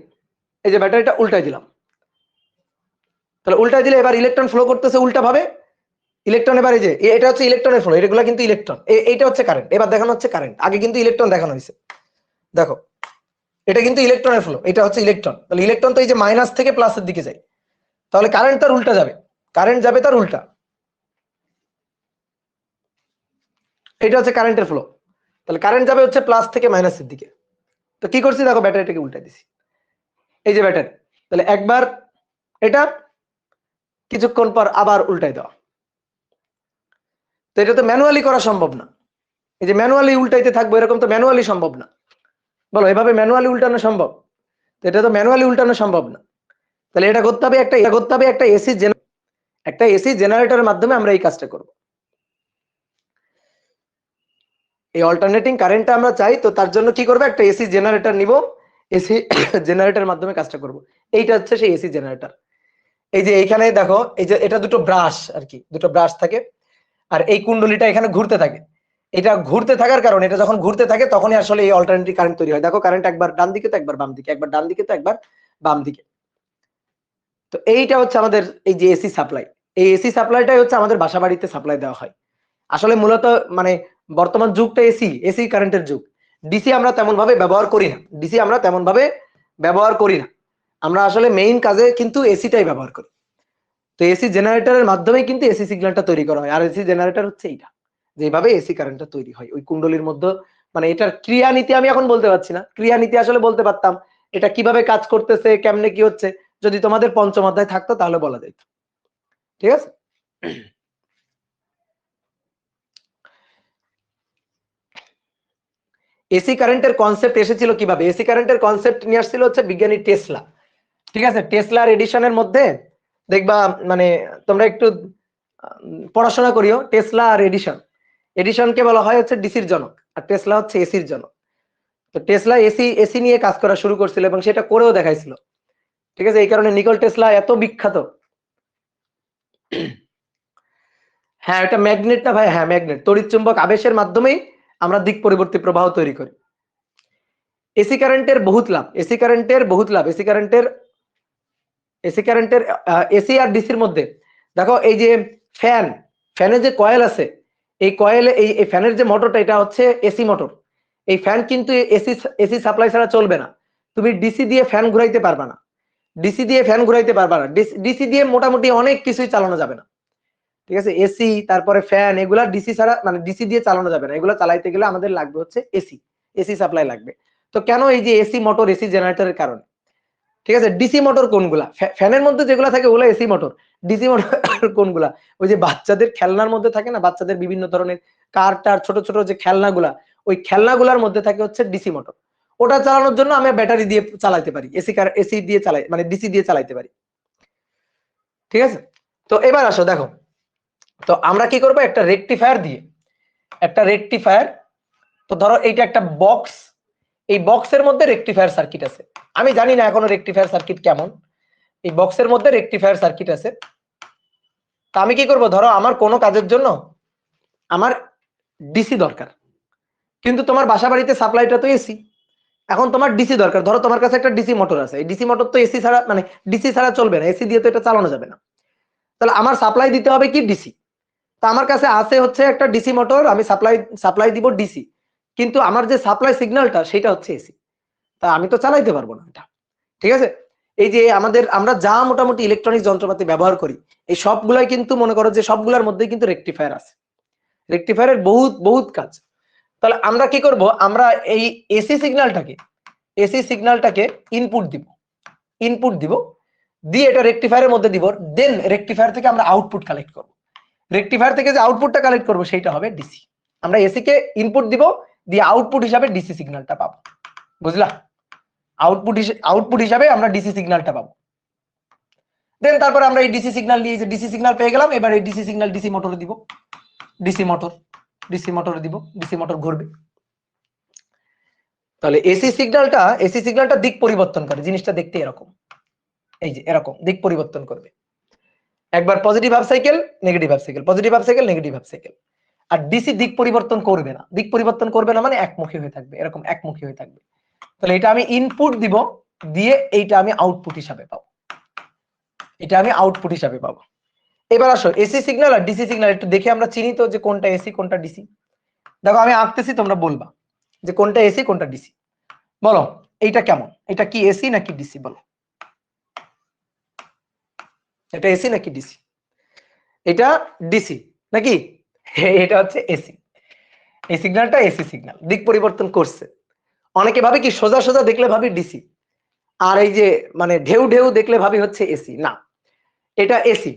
এই যে ব্যাটারিটা উল্টাই দিলাম, তাহলে উল্টাই দিলে এবার ইলেকট্রন ফ্লো করতেছে উল্টা ভাবে। ইলেকট্রন এবার এই যে এটা হচ্ছে ইলেকট্রনের ফ্লো, এগুলো কিন্তু ইলেকট্রন, এইটা হচ্ছে কারেন্ট। এবার দেখানো হচ্ছে কারেন্ট, আগে কিন্তু ইলেকট্রন দেখানো হয়েছে। দেখো এটা কিন্তু ইলেকট্রনের ফ্লো, এটা হচ্ছে ইলেকট্রন। তাহলে ইলেকট্রন তো এই যে মাইনাস থেকে প্লাসের দিকে যায়, তাহলে কারেন্ট তার উল্টা যাবে, কারেন্ট যাবে তার উল্টা। এটা হচ্ছে কারেন্টের ফ্লো, তাহলে কারেন্ট যাবে হচ্ছে প্লাস থেকে মাইনাসের দিকে। তো কি করছি, দেখো ব্যাটারিটাকে উল্টা দিছি, এই যে ব্যাটারি, তাহলে একবার এটা, কিছুক্ষণ পর আবার উল্টাই দেওয়া। তো এটা তো ম্যানুয়ালি করা সম্ভব না, এই যে ম্যানুয়ালি উল্টাইতে থাকবো এরকম তো ম্যানুয়ালি সম্ভব না। বলো এভাবে ম্যানুয়ালি উল্টানো সম্ভব? তো এটা তো ম্যানুয়ালি উল্টানো সম্ভব না। তাহলে এটা করতে হবে একটা এসি জেনারেটরের মাধ্যমে আমরা এই কাজটা করব। এই অল্টারনেটিং কারেন্টটা আমরা চাই, তো তার জন্য কি করবে, একটা এসি জেনারেটর নিব, এসি জেনারেটরের মাধ্যমে কাজটা করব। এইটা হচ্ছে সেই এসি জেনারেটর। এই যে এইখানে দেখো, এই যে এটা দুটো ব্রাশ আর কি, দুটো ব্রাশ থাকে, আর এই কুণ্ডলীটা এখানে ঘুরতে থাকে। এটা ঘুরতে থাকার কারণে, এটা যখন ঘুরতে থাকে তখনই আসলে এই অল্টারনেটিং কারেন্ট তৈরি হয়। দেখো কারেন্ট একবার ডান দিকে তো একবার বাম দিকে, একবার ডান দিকে তো একবার বাম দিকে। তো এইটা হচ্ছে আমাদের এই যে এসি সাপ্লাই, এই এসি সাপ্লাইটাই হচ্ছে আমাদের বাসা বাড়িতে সাপ্লাই দেওয়া হয়। আসলে মূলত মানে বর্তমান যুগটা এসি কারেন্টের যুগ। ডিসি আমরা তেমন ভাবে ব্যবহার করি না, ডিসি আমরা তেমন ভাবে ব্যবহার করি না, আমরা আসলে মেইন কাজে কিন্তু এসিটাই ব্যবহার করি। তো এসি জেনারেটরের মাধ্যমে কিন্তু এসি সিগন্যালটা তৈরি করা হয়। আর এসি জেনারেটর হচ্ছে এইটা, যেভাবে এসি কারেন্টটা তৈরি হয় ওই কুণ্ডলীর মধ্যে। মানে এটার ক্রিয়া নীতি আমি এখন বলতে পারছি না, ক্রিয়া নীতি আসলে বলতে পারতাম, এটা কিভাবে কাজ করতেছে কেমনে কি হচ্ছে, যদি তোমাদের পঞ্চম অধ্যায় থাকতো তাহলে বলা যেত। ঠিক আছে, এসি কারেন্টের কনসেপ্ট এসেছিল কিভাবে, এসি কারেন্টের কনসেপ্ট নিয়ে আসছিল হচ্ছে বিজ্ঞানী টেসলা। ঠিক আছে, টেসলার এডিশনের মধ্যে দেখবা, মানে তোমরা একটু পড়াশোনা করিও, টেসলা আর এডিশনকে বলা হয় হচ্ছে ডিসির জনক, আর টেসলা হচ্ছে এসির জনক। তো টেসলা এসি নিয়ে কাজ করা শুরু করছিল এবং সেটা করেও দেখাইছিল। ঠিক আছে, এই কারণে নিকোল টেসলা এত বিখ্যাত। হ্যাঁ, এটা ম্যাগনেট না ভাই, হ্যাঁ ম্যাগনেট, তড়িৎ চুম্বক আবেশের মাধ্যমেই আমরা দিক পরিবর্তী প্রবাহ তৈরি করি। এসি কারেন্টের বহুত লাভ, এসি কারেন্টের বহুত লাভ, এসি কারেন্টের এসি কারেন্টের এসি আর ডিসির মধ্যে দেখো এই যে ফ্যানের যে কয়েল আছে, এই কয়েলে এই ফ্যানের যে মোটরটা এটা হচ্ছে এসি মোটর। এই ফ্যান কিন্তু এসি সাপ্লাই ছাড়া চলবে না। তুমি ডিসি দিয়ে ফ্যান ঘুরাইতে পারবা না, ডিসি দিয়ে ফ্যান ঘুরাইতে পারবা না, ডিসি দিয়ে মোটামুটি অনেক কিছুই চালানো যাবে না। ঠিক আছে, এসি তারপরে ফ্যান এগুলা ডিসি ছাড়া মানে ডিসি দিয়ে চালানো যাবে না। এগুলো চালাইতে গেলে আমাদের লাগবে হচ্ছে এসি সাপ্লাই লাগবে। তো কেন এই যে এসি মোটর, এসি জেনারেটরের কারণে। ঠিক আছে, ডিসি মোটর কোনগুলা? ফ্যানের মধ্যে যেগুলো থাকে ওগুলো এসি মোটর। ডিসি মোটর কোনগুলা? ওই যে বাচ্চাদের খেলনার মধ্যে থাকে না, বাচ্চাদের বিভিন্ন ধরনের কার টার ছোট ছোট যে খেলনাগুলা, ওই খেলনাগুলার মধ্যে থাকে হচ্ছে ডিসি মোটর। ওটা চালানোর জন্য আমি ব্যাটারি দিয়ে চালাতে পারি, এসি দিয়ে চালাই মানে ডিসি দিয়ে চালাইতে পারি। ঠিক আছে, তো এবার আসো দেখো, তো আমরা কি করব, একটা রেকটিফায়ার দিয়ে, একটা রেকটিফায়ার, তো ধরো এইটা একটা বক্স, এই বক্সের মধ্যে রেকটিফায়ার সার্কিট আছে। আমি জানি না এখনো রেকটিফায়ার সার্কিট কেমন, এই বক্সের মধ্যে রেকটিফায়ার সার্কিট আছে। তা আমি কি করব, ধরো আমার কোনো কাজের জন্য আমার ডিসি দরকার, কিন্তু তোমার বাসা বাড়িতে সাপ্লাইটা তো এসি। এখন তোমার ডিসি দরকার, ধরো তোমার কাছে একটা ডিসি মোটর আছে, এই ডিসি মোটর তো এসি ছাড়া মানে ডিসি ছাড়া চলবে না, এসি দিয়ে তো এটা চালানো যাবে না। তাহলে আমার সাপ্লাই দিতে হবে কি ডিসি। তা আমার কাছে আছে হচ্ছে একটা ডিসি মোটর, আমি সাপ্লাই দিব ডিসি, কিন্তু আমার যে সাপ্লাই সিগন্যালটা সেটা হচ্ছে এসি। তা আমি তো চালাইতে পারবো না এটা। ঠিক আছে, এই যে আমরা যা মোটামুটি ইলেকট্রনিক যন্ত্রপাতি ব্যবহার করি, এই সবগুলাই কিন্তু মনে করো যে সবগুলোর মধ্যে কিন্তু রেকটিফায়ার আছে। রেকটিফায়ারের বহুত বহুত কাজ। তাহলে আমরা কি করব, আমরা এই এসি সিগন্যালটাকে ইনপুট দিব, দিয়ে এটা রেকটিফায়ারের মধ্যে দিব, দেন রেকটিফায়ার থেকে আমরা আউটপুট কালেক্ট করব। রেকটিফায়ার থেকে যে আউটপুটটা কালেক্ট করব সেটা হবে ডিসি। আমরা এসি কে ইনপুট দিব, দিয়ে আউটপুট হিসাবে ডিসি সিগন্যালটা পাবো। বুঝলা? আউটপুট হিসাবে আমরা ডিসি সিগন্যালটা পাবো। দেন তারপরে আমরা এই ডিসি সিগন্যাল নিয়ে, যে ডিসি সিগন্যাল পেয়ে গেলাম, এবার এই ডিসি সিগন্যাল ডিসি মোটরে দিব, ডিসি মোটরে দিব, ডিসি মোটর ঘুরবে। তাহলে এসি সিগন্যালটা দিক পরিবর্তন করে, জিনিসটা দেখতে এরকম, এই যে এরকম দিক পরিবর্তন করবে। একবার positive half cycle, negative half cycle, positive half cycle, negative half cycle. আর ডিসি দিক পরিবর্তন করবে না, দিক পরিবর্তন করবে না মানে একমুখী হয়ে থাকবে, এরকম একমুখী হয়ে থাকবে। তাহলে এটা আমি ইনপুট দিব, দিয়ে এইটা আমি আউটপুট হিসাবে পাবো, এটা আমি আউটপুট হিসাবে পাবো। এবার আসো এসি সিগন্যাল আর ডিসি সিগন্যাল একটু দেখে আমরা চিনি তো যে কোনটা এসি কোনটা ডিসি। দেখো আমি আঁকতেছি, তোমরা বলবা যে কোনটা এসি কোনটা ডিসি। বলো এইটা কেমন, এটা কি এসি নাকি ডিসি? বলো এটা এসি নাকি ডিসি? এটা ডিসি নাকি? এটা হচ্ছে এসি। এই সিগন্যালটা এসি সিগন্যাল, দিক পরিবর্তন করছে। অনেকে ভাবে কি সোজা সোজা দেখলে ভাবি ডিসি, আর এই যে মানে ঢেউ ঢেউ দেখলে ভাবি হচ্ছে এসি। না, এটা এসি,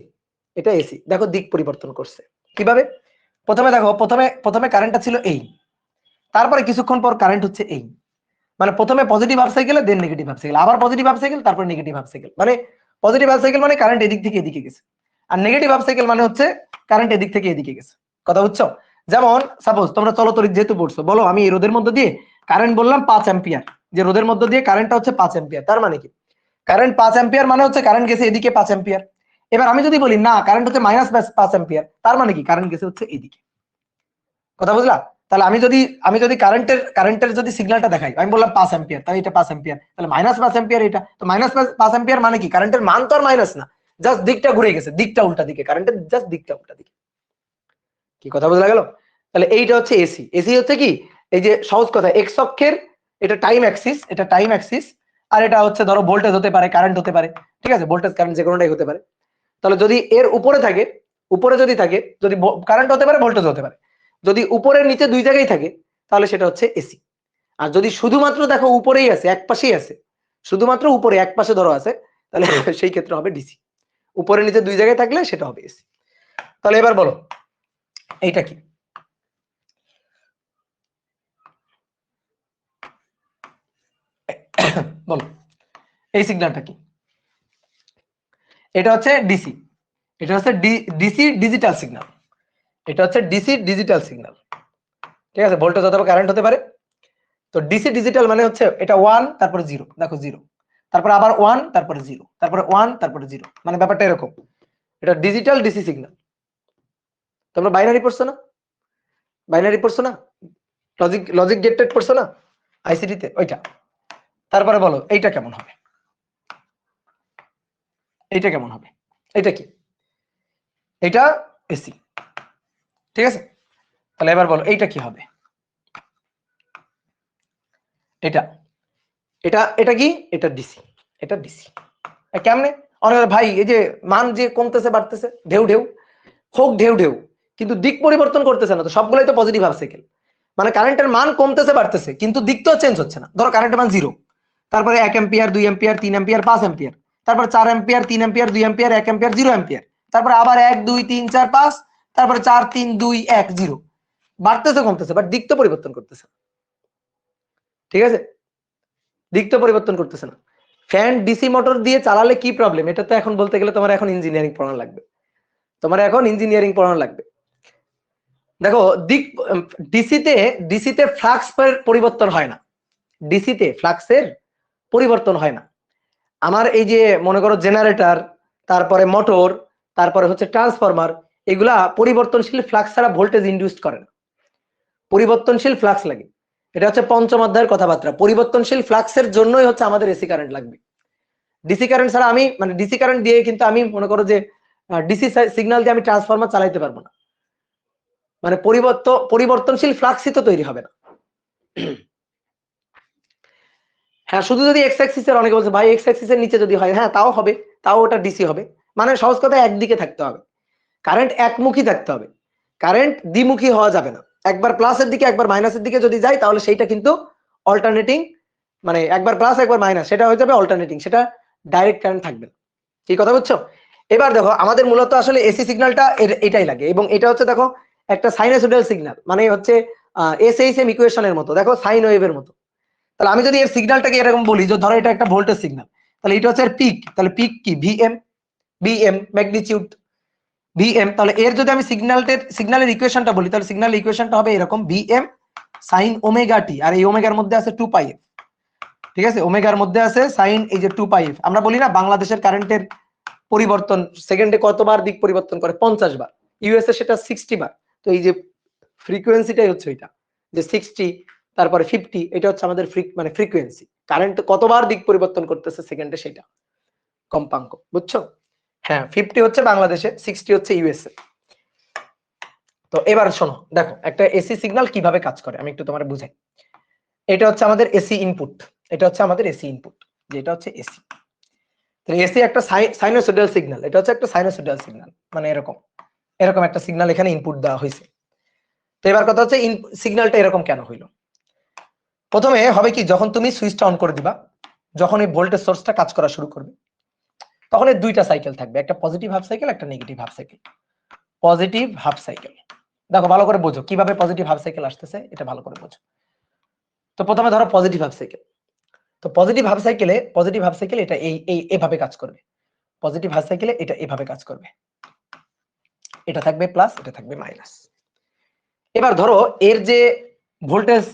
এটা এসি। দেখো দিক পরিবর্তন করছে কিভাবে। প্রথমে দেখো, প্রথমে কারেন্টটা ছিল এই, তারপরে কিছুক্ষণ পর কারেন্ট হচ্ছে এই, মানে প্রথমে পজিটিভ হাফ সাইকেল, দেন নেগেটিভ হাফ সাইকেল, আবার পজিটিভ হাফ সাইকেল, তারপর নেগেটিভ হাফ সাইকেল। মানে পজিটিভ হাফ সাইকেল মানে কারেন্ট এদিক থেকে এদিকে গেছে, আর নেগেটিভ হাফ সাইকেল মানে হচ্ছে কারেন্ট এদিক থেকে এদিকে গেছে। কথা বুঝছো? যেমন সাপোজ তোমরা চলতরিৎ যেহেতু পড়ছো, বলো আমি এই রোদের মধ্যে দিয়ে কারেন্ট বললাম 5 অ্যাম্পিয়ার, যে রোদের মধ্যে দিয়ে কারেন্টটা হচ্ছে 5 অ্যাম্পিয়ার, তার মানে কি কারেন্ট 5 অ্যাম্পিয়ার মানে হচ্ছে কারেন্ট গেছে এদিকে 5 অ্যাম্পিয়ার। এবার আমি যদি বলি না কারেন্ট হচ্ছে -5 অ্যাম্পিয়ার, তার মানে কি কারেন্ট গেছে হচ্ছে এদিকে। কথা বুঝলা? তাহলে আমি যদি কারেন্টের যদি সিগন্যালটা দেখাই, আমি বললাম 5 অ্যাম্পিয়ার, তাহলে এটা 5 অ্যাম্পিয়ার, তাহলে -5 অ্যাম্পিয়ার, এটা তো -5 অ্যাম্পিয়ার মানে কি কারেন্টের মান তো আর মাইনাস না, জাস্ট দিকটা ঘুরে গেছে, দিকটা উল্টা দিকে, কারেন্টের জাস্ট দিকটা উল্টা দিকে। কি কথা বোঝা গেল? তাহলে এইটা হচ্ছে এসি। এসি হচ্ছে কি, এই যে সহজ কথা, এক্স অক্ষের এটা টাইম অ্যাক্সিস, এটা টাইম অ্যাক্সিস, আর এটা হচ্ছে ধরো ভোল্টেজ হতে পারে, কারেন্ট হতে পারে। ঠিক আছে, ভোল্টেজ কারেন্ট যে কোনোটাই হতে পারে। তাহলে যদি এর উপরে থাকে, উপরে যদি থাকে, যদি কারেন্ট হতে পারে, ভোল্টেজ হতে পারে, যদি উপরের নিচে দুই জায়গায় থাকে তাহলে সেটা হচ্ছে এসি। আর যদি শুধুমাত্র দেখো উপরেই আছে, এক পাশেই আছে, শুধুমাত্র উপরে এক পাশে ধরো আছে, তাহলে সেই ক্ষেত্রে হবে ডিসি। উপরে নিচে দুই জায়গায় থাকলে সেটা হবে এসি। তাহলে এবার বলো এইটা কি? বলো এই সিগন্যালটা কি? এটা হচ্ছে ডিসি, এটা হচ্ছে ডিসি ডিজিটাল সিগন্যাল, এটা হচ্ছে ডিসি ডিজিটাল সিগন্যাল। ঠিক আছে, ভোল্টেজ অথবা কারেন্ট হতে পারে। তো ডিসি ডিজিটাল মানে হচ্ছে এটা 1 তারপরে 0, দেখো 0, তারপর আবার 1 তারপরে 0, তারপরে 1 তারপরে 0, মানে ব্যাপারটা এরকম। এটা ডিজিটাল ডিসি সিগন্যাল। তোমরা বাইনারি পড়ছো না? বাইনারি পড়ছো না? লজিক গেটেড পড়ছো না আইসিটি তে? ওইটা। তারপরে বলো এইটা কেমন হবে? এটা কেমন হবে? এটা কি? এটা এসি, ঠিক আছে? তাহলে এবার বলো এইটা কি হবে? এটা এটা এটা কি? এটা ডিসি, এটা ডিসি। কেমনে? অনেক ভাই এই যে মান যে কমতেছে বাড়তেছে ঢেউ ঢেউ হোক ঢেউ ঢেউ, কিন্তু দিক পরিবর্তন করতেছে না তো, সবগুলোই তো পজিটিভ হাফ সাইকেল। মানে কারেন্টের মান কমতেছে বাড়তেছে কিন্তু দিক তো চেঞ্জ হচ্ছে না। ধরো কারেন্টের মান 0, তারপরে 1 এম্পিয়ার 2 এম্পিয়ার 3 এম্পিয়ার 5 এম্পিয়ার, তারপর 4 ampere 3 ampere 2 ampere 1 ampere 0 ampere, তারপর আবার 1 2 3 4 5, তারপরে 4 3 2 1 0, বাড়তেছে কমতেছে বাট দিক তো পরিবর্তন করতেছে, ঠিক আছে? দিক তো পরিবর্তন করতেছে না। ফ্যান ডিসি মোটর দিয়ে চালালে কি প্রবলেম, এটা তো এখন বলতে গেলে তোমার এখন ইঞ্জিনিয়ারিং পড়ানো লাগবে, তোমার এখন ইঞ্জিনিয়ারিং পড়ানো লাগবে। দেখো দিক ডিসিতে ফ্লাক্সের পরিবর্তন হয় না, ডিসিতে ফ্লাক্সের পরিবর্তন হয় না। আমার এই যে মনে করো জেনারেটর, তারপরে মোটর, তারপরে হচ্ছে ট্রান্সফরমার, এগুলা পরিবর্তনশীল ফ্লাক্স ছাড়া ভোল্টেজ ইনডিউস করে না, পরিবর্তনশীল ফ্লাক্স লাগে। এটা হচ্ছে পঞ্চম অধ্যায়ের কথাবার্তা। পরিবর্তনশীল ফ্লাক্সের জন্যই হচ্ছে আমাদের এসি কারেন্ট লাগবে। ডিসি কারেন্ট ছাড়া আমি মানে ডিসি কারেন্ট দিয়ে কিন্তু আমি মনে করো যে ডিসি সিগন্যাল দিয়ে আমি ট্রান্সফরমার চালাইতে পারবো না, মানে পরিবর্তনশীল ফ্লাক্সই তো তৈরি হবে না। হ্যাঁ, শুধু যদি এক্স অ্যাক্সিসের, অনেকে বলছে ভাই এক্স অ্যাক্সিসের নিচে যদি হয়, হ্যাঁ তাও হবে, তাও ওটা ডিসি হবে। মানে সহজ কথা একদিকে থাকতে হবে, কারেন্ট একমুখী থাকতে হবে, কারেন্ট দ্বিমুখী হওয়া যাবে না। একবার প্লাসের দিকে একবার মাইনাসের দিকে যদি যায় তাহলে সেইটা কিন্তু অল্টারনেটিং, মানে একবার প্লাস একবার মাইনাস, সেটা হয়ে যাবে অল্টারনেটিং, সেটা ডাইরেক্ট কারেন্ট থাকবে না। কি কথা বুঝছো? এবার দেখো আমাদের মূলত আসলে এসি সিগন্যালটা এটাই লাগে, এবং এটা হচ্ছে দেখো একটা সাইনোসয়েডাল সিগন্যাল, মানে হচ্ছে এসএইচএম ইকুয়েশনের মতো, দেখো সাইন ওয়েভের মতো। তাহলে আমি যদি এর সিগন্যালটাকে এরকম বলি যে ধরো এটা একটা ভোল্টেজ সিগন্যাল, তাহলে এটা হচ্ছে এর পিক, তাহলে পিক কি ভিএম, বিএম ম্যাগনিটিউড ভিএম। তাহলে এর যদি আমি সিগন্যালের ইকুয়েশনটা বলি, তাহলে সিগন্যালের ইকুয়েশনটা হবে এরকম ভিএম সাইন ওমেগা টি, আর এই ওমেগার মধ্যে আছে 2 পাই এফ, ঠিক আছে? ওমেগার মধ্যে আছে সাইন এই যে 2 পাই এফ। আমরা বলি না বাংলাদেশের কারেন্টের পরিবর্তন সেকেন্ডে কতবার দিক পরিবর্তন করে, 50 বার, ইউএসএ সেটা 60 বার। তো এই যে ফ্রিকোয়েন্সিটাই হচ্ছে এটা, যে 60 তারপরে 50, এটা হচ্ছে আমাদের মানে ফ্রিকোয়েন্সি, কারেন্ট কতবার দিক পরিবর্তন করতেছে সেকেন্ডে, সেটা কম্পাঙ্ক, বুঝছো? হ্যাঁ, 50 হচ্ছে বাংলাদেশে, 60 হচ্ছে ইউএসএ। তো এবার শোনো, দেখো একটা এসি সিগন্যাল কিভাবে কাজ করে আমি একটু তোমার বুঝাই। এটা হচ্ছে আমাদের এসি ইনপুট, এটা হচ্ছে আমাদের এসি ইনপুট, যেটা হচ্ছে এসি। তো এসি একটা সাইনোসয়েডাল সিগন্যাল, এটা হচ্ছে একটা সাইনোসয়েডাল সিগন্যাল, মানে এরকম এরকম একটা সিগন্যাল এখানে ইনপুট দেওয়া হয়েছে। তো এবার কথা হচ্ছে সিগন্যালটা এরকম কেন হইলো। প্রথমে হবে কি, যখন তুমি সুইচটা অন করে দিবা, যখন এই ভোল্টেজ সোর্সটা কাজ করা শুরু করবে, তখন এর দুইটা সাইকেল থাকবে, একটা পজিটিভ হাফ সাইকেল, একটা negative half cycle. Positive half cycle, দেখো ভালো করে বোঝো কিভাবে পজিটিভ হাফ সাইকেল আসতেছে, এটা ভালো করে বোঝো। তো প্রথমে ধরো পজিটিভ হাফ সাইকেল, তো পজিটিভ হাফ সাইকেল এটা এভাবে কাজ করবে, পজিটিভ হাফ সাইকেলে এটা এভাবে কাজ করবে, এটা থাকবে প্লাস, এটা থাকবে মাইনাস। এবার ধরো এর যে ভোল্টেজ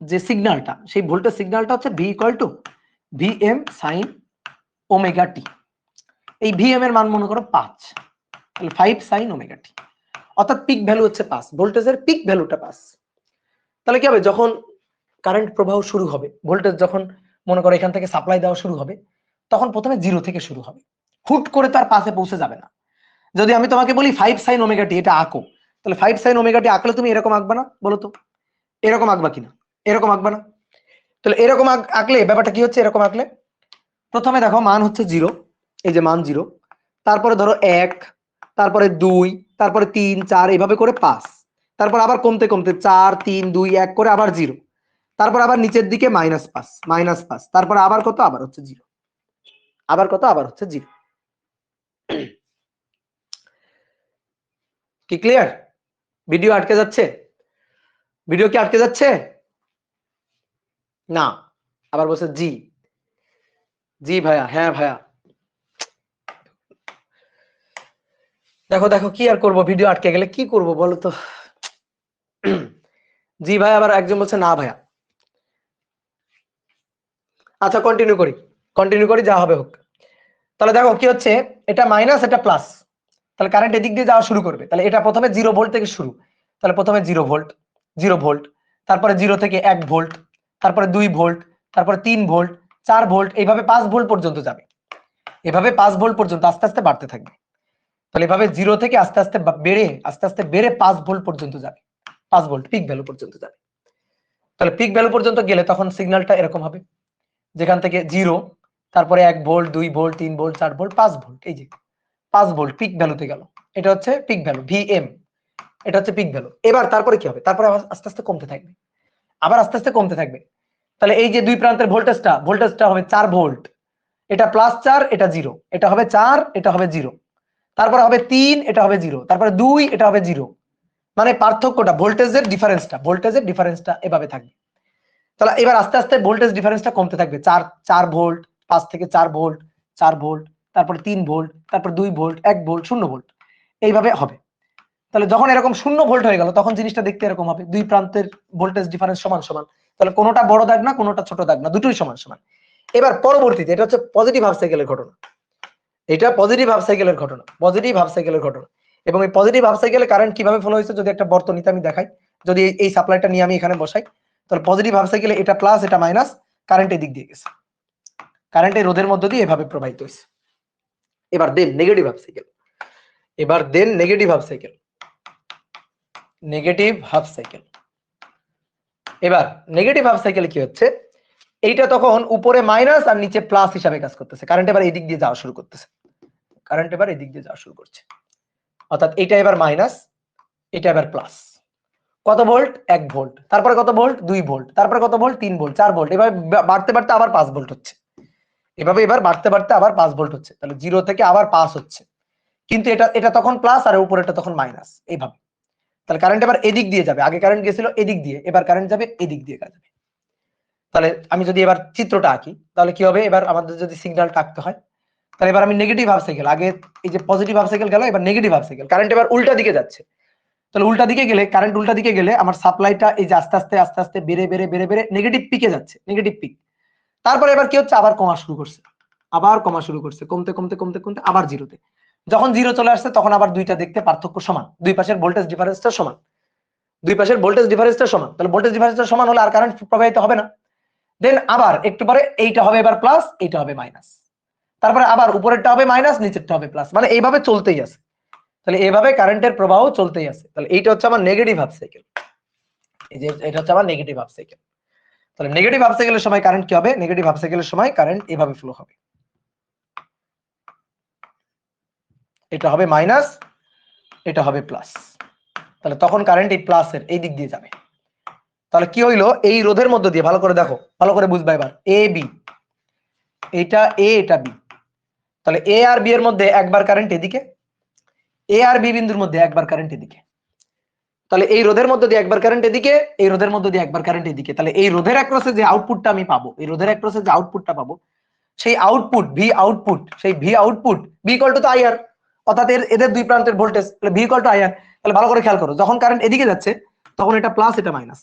যে সিগন্যালটা, সেই ভোল্টেজ সিগন্যালটা হচ্ছে V equal to V M sine omega T. এই ভিএম এর মান মনে করো 5, তাহলে 5 সাইন ওমেগা টি, অর্থাৎ পিক ভ্যালু হচ্ছে 5, ভোল্টেজের পিক ভ্যালুটা 5। তাহলে কি হবে, যখন কারেন্ট প্রবাহ শুরু হবে, ভোল্টেজ যখন মনে করো এখান থেকে সাপ্লাই দেওয়া শুরু হবে, তখন প্রথমে 0 থেকে শুরু হবে, হুট করে তার পাশে পৌঁছে যাবে না। যদি আমি তোমাকে বলি 5 সাইন ওমেগা টি, এটা আঁকো, তাহলে 5 সাইন ওমেগা টি আঁকলে তুমি এরকম আঁকবা না, বলো তো? এরকম আঁকবা কিনা? এরকম আঁকবা না? তাহলে এরকম আঁকলে ব্যাপারটা কি হচ্ছে, এরকম আঁকলে প্রথমে দেখো মান হচ্ছে 0, এই যে মান 0, তারপরে ধরো 1, তারপরে 2, তারপরে 3 4, এইভাবে করে 5, তারপর আবার কমতে কমতে 4 3 2 1 করে আবার 0, তারপর আবার নিচের দিকে -5, তারপর আবার কত, আবার হচ্ছে 0, আবার কত, আবার হচ্ছে 0। কি ক্লিয়ার? ভিডিও আটকে যাচ্ছে? ভিডিও কি আটকে যাচ্ছে? না, আবার বলছে জি, জি ভাইয়া, হ্যাঁ ভাইয়া। দেখো দেখো কি আর করব, ভিডিও আটকে গেলে কি করব বলো তো? জি ভাই, আবার একজন বলছে না ভাইয়া। আচ্ছা কন্টিনিউ করি, যা হবে হোক। তাহলে দেখো কি হচ্ছে, এটা মাইনাস এটা প্লাস, তাহলে কারেন্ট এদিক দিয়ে যাওয়া শুরু করবে। তাহলে এটা প্রথমে 0 ভোল্ট থেকে শুরু, তাহলে প্রথমে 0 ভোল্ট, 0 ভোল্ট, তারপরে 0 থেকে 1 ভোল্ট, তারপরে 2 ভোল্ট, তারপরে 3 ভোল্ট, 4 ভোল্ট, এইভাবে 5 ভোল্ট পর্যন্ত যাবে। এভাবে 5 ভোল্ট পর্যন্ত আস্তে আস্তে বাড়তে থাকবে। তাহলে এভাবে 0 থেকে আস্তে আস্তে বেড়ে 5 ভোল্ট পর্যন্ত যাবে, 5 ভোল্ট পিক ভ্যালু পর্যন্ত যাবে। তাহলে পিক ভ্যালু পর্যন্ত গেলে তখন সিগন্যালটা এরকম হবে, যেখান থেকে 0, তারপরে 1 volt, 2 volt, 3 volt, 4 volt, 5 volt, এই যে 5 ভোল্ট পিক ভ্যালুতে গেল। এটা হচ্ছে পিক ভ্যালু ভিএম, এটা হচ্ছে পিক ভ্যালু। এবার তারপরে কি হবে? তারপরে আস্তে আস্তে কমতে থাকবে, আবার আস্তে আস্তে কমতে থাকবে। তাহলে এই যে দুই প্রান্তের ভোল্টেজটা হবে 4 ভোল্ট, এটা +4, এটা 0, এটা হবে 4, এটা হবে 0, তারপরে হবে 3, এটা হবে 0, তারপরে 2, এটা হবে 0। মানে পার্থক্যটা, ভোল্টেজের ডিফারেন্সটা এভাবে থাকবে। তাহলে এবার আস্তে আস্তে ভোল্টেজ ডিফারেন্সটা কমতে থাকবে, 4 ভোল্ট, 5 থেকে 4 ভোল্ট, 4 ভোল্ট, তারপরে 3 ভোল্ট, তারপর 2 ভোল্ট, 1 ভোল্ট, 0 ভোল্ট, এইভাবে হবে। তাহলে যখন এরকম 0 ভোল্ট হয়ে গেল তখন জিনিসটা দেখতে এরকম হবে, দুই প্রান্তের ভোল্টেজ ডিফারেন্স সমান সমান। তাহলে কোনোটা বড় দাগ না, কোনোটা ছোট দাগ না, দুটোই সমান সমান। এবার পরবর্তীতে, এটা হচ্ছে পজিটিভ হাফ সাইকেলের ঘটনা, এটা পজিটিভ হাফ সাইকেলের ঘটনা, পজিটিভ হাফ সাইকেলের ঘটনা। এবং এই পজিটিভ হাফ সাইকেলে কারেন্ট কিভাবে ফ্লো হয়েছে যদি একটা বর্তনীতে আমি দেখাই, যদি এই সাপ্লাইটা নিয়ে আমি এখানে বসাই, তাহলে পজিটিভ হাফ সাইকেলে এটা প্লাস, এটা মাইনাস, কারেন্ট এদিক দিয়ে গেছে, কারেন্ট এই রোধের মধ্য দিয়ে এভাবে প্রবাহিত হয়েছে। এবার then negative half cycle, negative half cycle, এবার নেগেটিভ হাফ সাইকেলে কি হচ্ছে, এইটা তখন উপরে মাইনাস আর নিচে প্লাস হিসাবে কাজ করতেছে, কারেন্ট এবার এদিক দিয়ে যাওয়া শুরু করতেছে, অর্থাৎ এটা এবার মাইনাস, এটা এবার প্লাস। কত ভোল্ট? 1 ভোল্ট, তারপরে কত ভোল্ট? 2 ভোল্ট, তারপরে কত ভোল্ট? 3 ভোল্ট, 4 ভোল্ট, এভাবে বাড়তে বাড়তে আবার 5 ভোল্ট হচ্ছে, এবার বাড়তে বাড়তে আবার 5 ভোল্ট হচ্ছে। তাহলে 0 থেকে আবার 5 হচ্ছে, কিন্তু এটা তখন প্লাস আর উপরেটা তখন মাইনাস, এইভাবে। তাহলে কারেন্ট এবার এদিক দিয়ে যাবে, আগে কারেন্ট গেছিল এদিক দিয়ে, এবার কারেন্ট যাবে এদিক দিয়ে যাবে। তাহলে আমি যদি এবার চিত্রটা আঁকি তাহলে কি হবে, এবার আমাদের যদি সিগন্যালটা আঁকতে হয়, তাহলে এবার আমি নেগেটিভ হাফ সাইকেল, আগে এই যে পজিটিভ হাফ সাইকেল গেল, এবার নেগেটিভ হাফ সাইকেল, কারেন্ট এবার উল্টা দিকে যাচ্ছে। তাহলে কারেন্ট উল্টা দিকে গেলে আমার সাপ্লাইটা এই যে আস্তে আস্তে বেড়ে নেগেটিভ পিকে যাচ্ছে, নেগেটিভ পিক। তারপরে এবার কি হচ্ছে, আবার কমা শুরু করছে, কমতে আবার 0-তে। যখন 0 চলে আসছে তখন আবার দুইটা দেখতে পার্থক্য সমান, দুই পাশের ভোল্টেজ ডিফারেন্সটা সমান, তাহলে ভোল্টেজ ডিফারেন্সটা সমান হলে আর কারেন্ট প্রবাহিত হবে না। দেন আবার একটু পরে এইটা হবে এবার প্লাস, এইটা হবে মাইনাস, তারপরে আবার উপরেরটা হবে মাইনাস, নিচেরটা হবে প্লাস, মানে এইভাবে চলতেই আছে। তাহলে এইভাবে কারেন্টের প্রবাহ চলতেই আছে। তাহলে এইটা হচ্ছে আমার নেগেটিভ হাফ সাইকেল, এই যে এটা হচ্ছে আমার নেগেটিভ হাফ সাইকেল। তাহলে নেগেটিভ হাফ সাইকেলের সময় কারেন্ট কি হবে? নেগেটিভ হাফ সাইকেলের সময় কারেন্ট এভাবে ফ্লো হবে, এটা হবে মাইনাস, এটা হবে প্লাস। তাহলে তখন কারেন্ট এই প্লাসের এই দিক দিয়ে যাবে। তাহলে কি হইলো, এই রোধের মধ্য দিয়ে, ভালো করে দেখো, ভালো করে বুঝবা এবার, এ বি, এটা এ, এটা বি, তাহলে এ আর বি এর মধ্যে একবার কারেন্ট এদিকে, এ আর বি বিন্দুর মধ্যে একবার কারেন্ট এদিকে। তাহলে এই রোধের মধ্যে দিয়ে একবার কারেন্ট এদিকে, এই রোধের মধ্যে দিয়ে একবার কারেন্ট এদিকে। তাহলে এই রোধের অ্যাক্রসে যে আউটপুটটা আমি পাবো, সেই আউটপুট ভি ইকুয়াল টু তো আইআর, অর্থাৎ এদের দুই প্রান্তের ভোল্টেজ, তাহলে ভি ইকুয়াল টু আইআর। তাহলে ভালো করে খেয়াল করো, যখন কারেন্ট এদিকে যাচ্ছে তখন এটা প্লাস, এটা মাইনাস,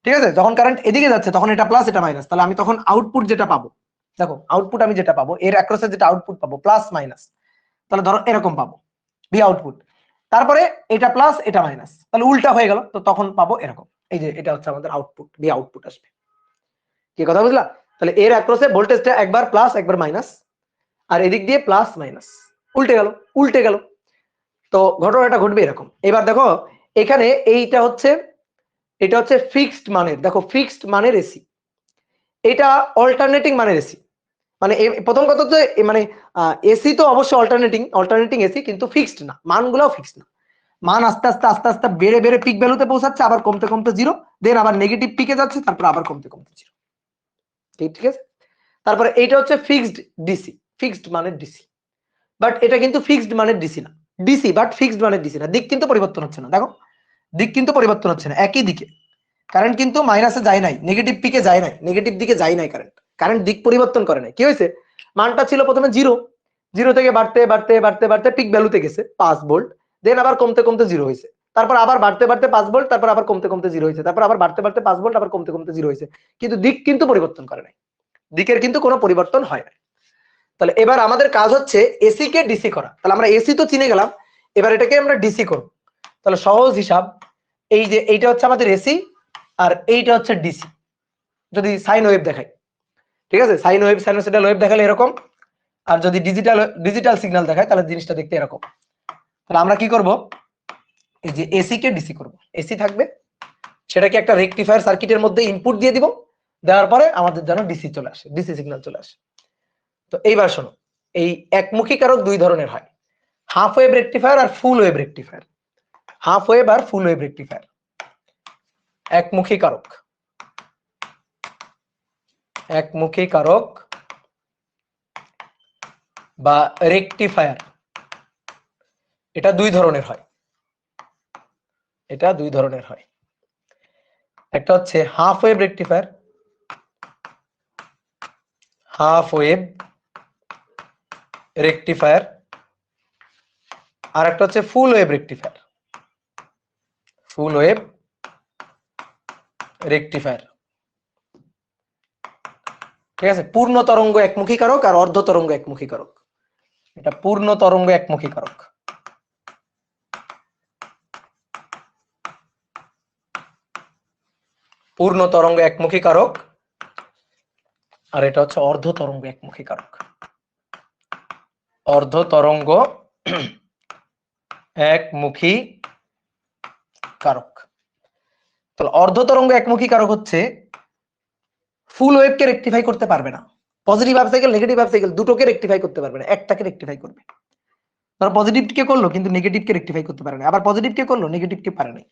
ঠিক আছে? যখন কারেন্ট এদিকে যাচ্ছে তখন এটা প্লাস, এটা মাইনাস। তাহলে আমি তখন আউটপুট যেটা পাবো, দেখো আউটপুট আমি যেটা পাবো, এর অ্যাক্রসে যেটা আউটপুট পাবো প্লাস মাইনাস, তাহলে ধরো এরকম পাবো ভি আউটপুট, তারপরে এটা প্লাস, এটা মাইনাস, তাহলে উল্টা হয়ে গেল, তো তখন পাবো এরকম, এই যে এটা হচ্ছে আমাদের আউটপুট, ভি আউটপুট আসবে। কি কথা বুঝলা? তাহলে এর অ্যাক্রসে ভোল্টেজটা একবার প্লাস একবার মাইনাস, আর এদিক দিয়ে প্লাস মাইনাস, উল্টে গেল। তো ঘটনাটা ঘটবে এরকম। এবার দেখো এখানে এটা হচ্ছে ফিক্সড মানের, দেখো ফিক্সড মানের এসি, এটা অল্টারনেটিং মানের এসি। মানে প্রথম কথা তো মানে এসি তো অবশ্যই অল্টারনেটিং এসি, কিন্তু ফিক্সড না, মানগুলোও ফিক্সড না। মান আস্তে আস্তে বেড়ে পিক ভ্যালুতে পৌঁছাচ্ছে, আবার কমতে 0, দেন আবার নেগেটিভ পিকে যাচ্ছে, তারপর আবার কমতে 0। ঠিক আছে? তারপরে এইটা হচ্ছে ফিক্সড মানের ডিসি, বাট এটা কিন্তু ফিক্সড মানের ডিসি না, ডিসি বাট ফিক্সড মানের ডিসি না। দিক কিন্তু পরিবর্তন হচ্ছে না, দেখো দিক কিন্তু পরিবর্তন হচ্ছে না, একই দিকে। কারেন্ট কিন্তু মাইনাসে যায় নাই, নেগেটিভ পিকে যায় নাই, নেগেটিভ দিকে যায় নাই, কারেন্ট দিক পরিবর্তন করে নাই। কি হয়েছে, মানটা ছিল প্রথমে 0 থেকে বাড়তে পিক ভ্যালুতে গেছে 5 ভোল্ট, দেন আবার কমতে 0 হয়েছে, তারপর আবার বাড়তে 5 ভোল্ট, তারপর আবার কমতে 0 হয়েছে, তারপর আবার বাড়তে 5 ভোল্ট, আবার কমতে 0 হয়েছে, কিন্তু দিক কিন্তু পরিবর্তন করে নাই, দিকের কিন্তু কোনো পরিবর্তন হয় না। তাহলে এবার আমাদের কাজ হচ্ছে এসি কে ডিসি করা। তাহলে আমরা এসি তো চিনে গেলাম, এবার এটাকে আমরা ডিসি করব। তাহলে সহজ হিসাব, এই যে এইটা হচ্ছে আমাদের এসি আর এইটা হচ্ছে ডিসি। যদি সাইন ওয়েভ দেখাই, ঠিক আছে, সাইন ওয়েভ সাইনোসয়েডাল ওয়েভ দেখালে এরকম, আর যদি ডিজিটাল সিগন্যাল দেখায় তাহলে জিনিসটা দেখতে এরকম। তাহলে আমরা কি করব, এই যে এসি কে ডিসি করব, এসি থাকবে সেটাকে একটা রেকটিফায়ার সার্কিটের মধ্যে ইনপুট দিয়ে দিব, দেওয়ার পরে আমাদের যেন ডিসি চলে আসে, ডিসি সিগন্যাল চলে আসে। তো এইবার শোনো, এই একমুখী কারক দুই ধরনের হয়, হাফ ওয়েভ রেকটিফায়ার আর full wave rectifier. Half wave আর ফুল ওয়েভ রেকটিফায়ার। একমুখী কারক, একমুখী কারক বা রেকটিফায়ার এটা দুই ধরনের হয়, এটা দুই ধরনের হয়। একটা হচ্ছে half wave rectifier, half wave rectifier, আর একটা হচ্ছে full wave rectifier, full wave rectifier. ঠিক আছে, পূর্ণ তরঙ্গ একমুখী কারক আর অর্ধ তরঙ্গ একমুখী কারক। এটা পূর্ণ তরঙ্গ একমুখী কারক, পূর্ণ তরঙ্গ একমুখী কারক, আর এটা হচ্ছে অর্ধ তরঙ্গ একমুখী কারক। অর্ধ তরঙ্গ একমুখী কারক। তাহলে অর্ধ তরঙ্গ একমুখী কারক হচ্ছে ফুল ওয়েভ কে রেকটিফাই করতে পারবে না, positive half cycle negative half cycle দুটোকে রেকটিফাই করতে পারবে না, একটাকে রেকটিফাই করবে। ধরো পজিটিভ কে করলো কিন্তু নেগেটিভ কে রেকটিফাই করতে পারে না, আবার পজিটিভ কে করলো নেগেটিভ কে পারে নাই।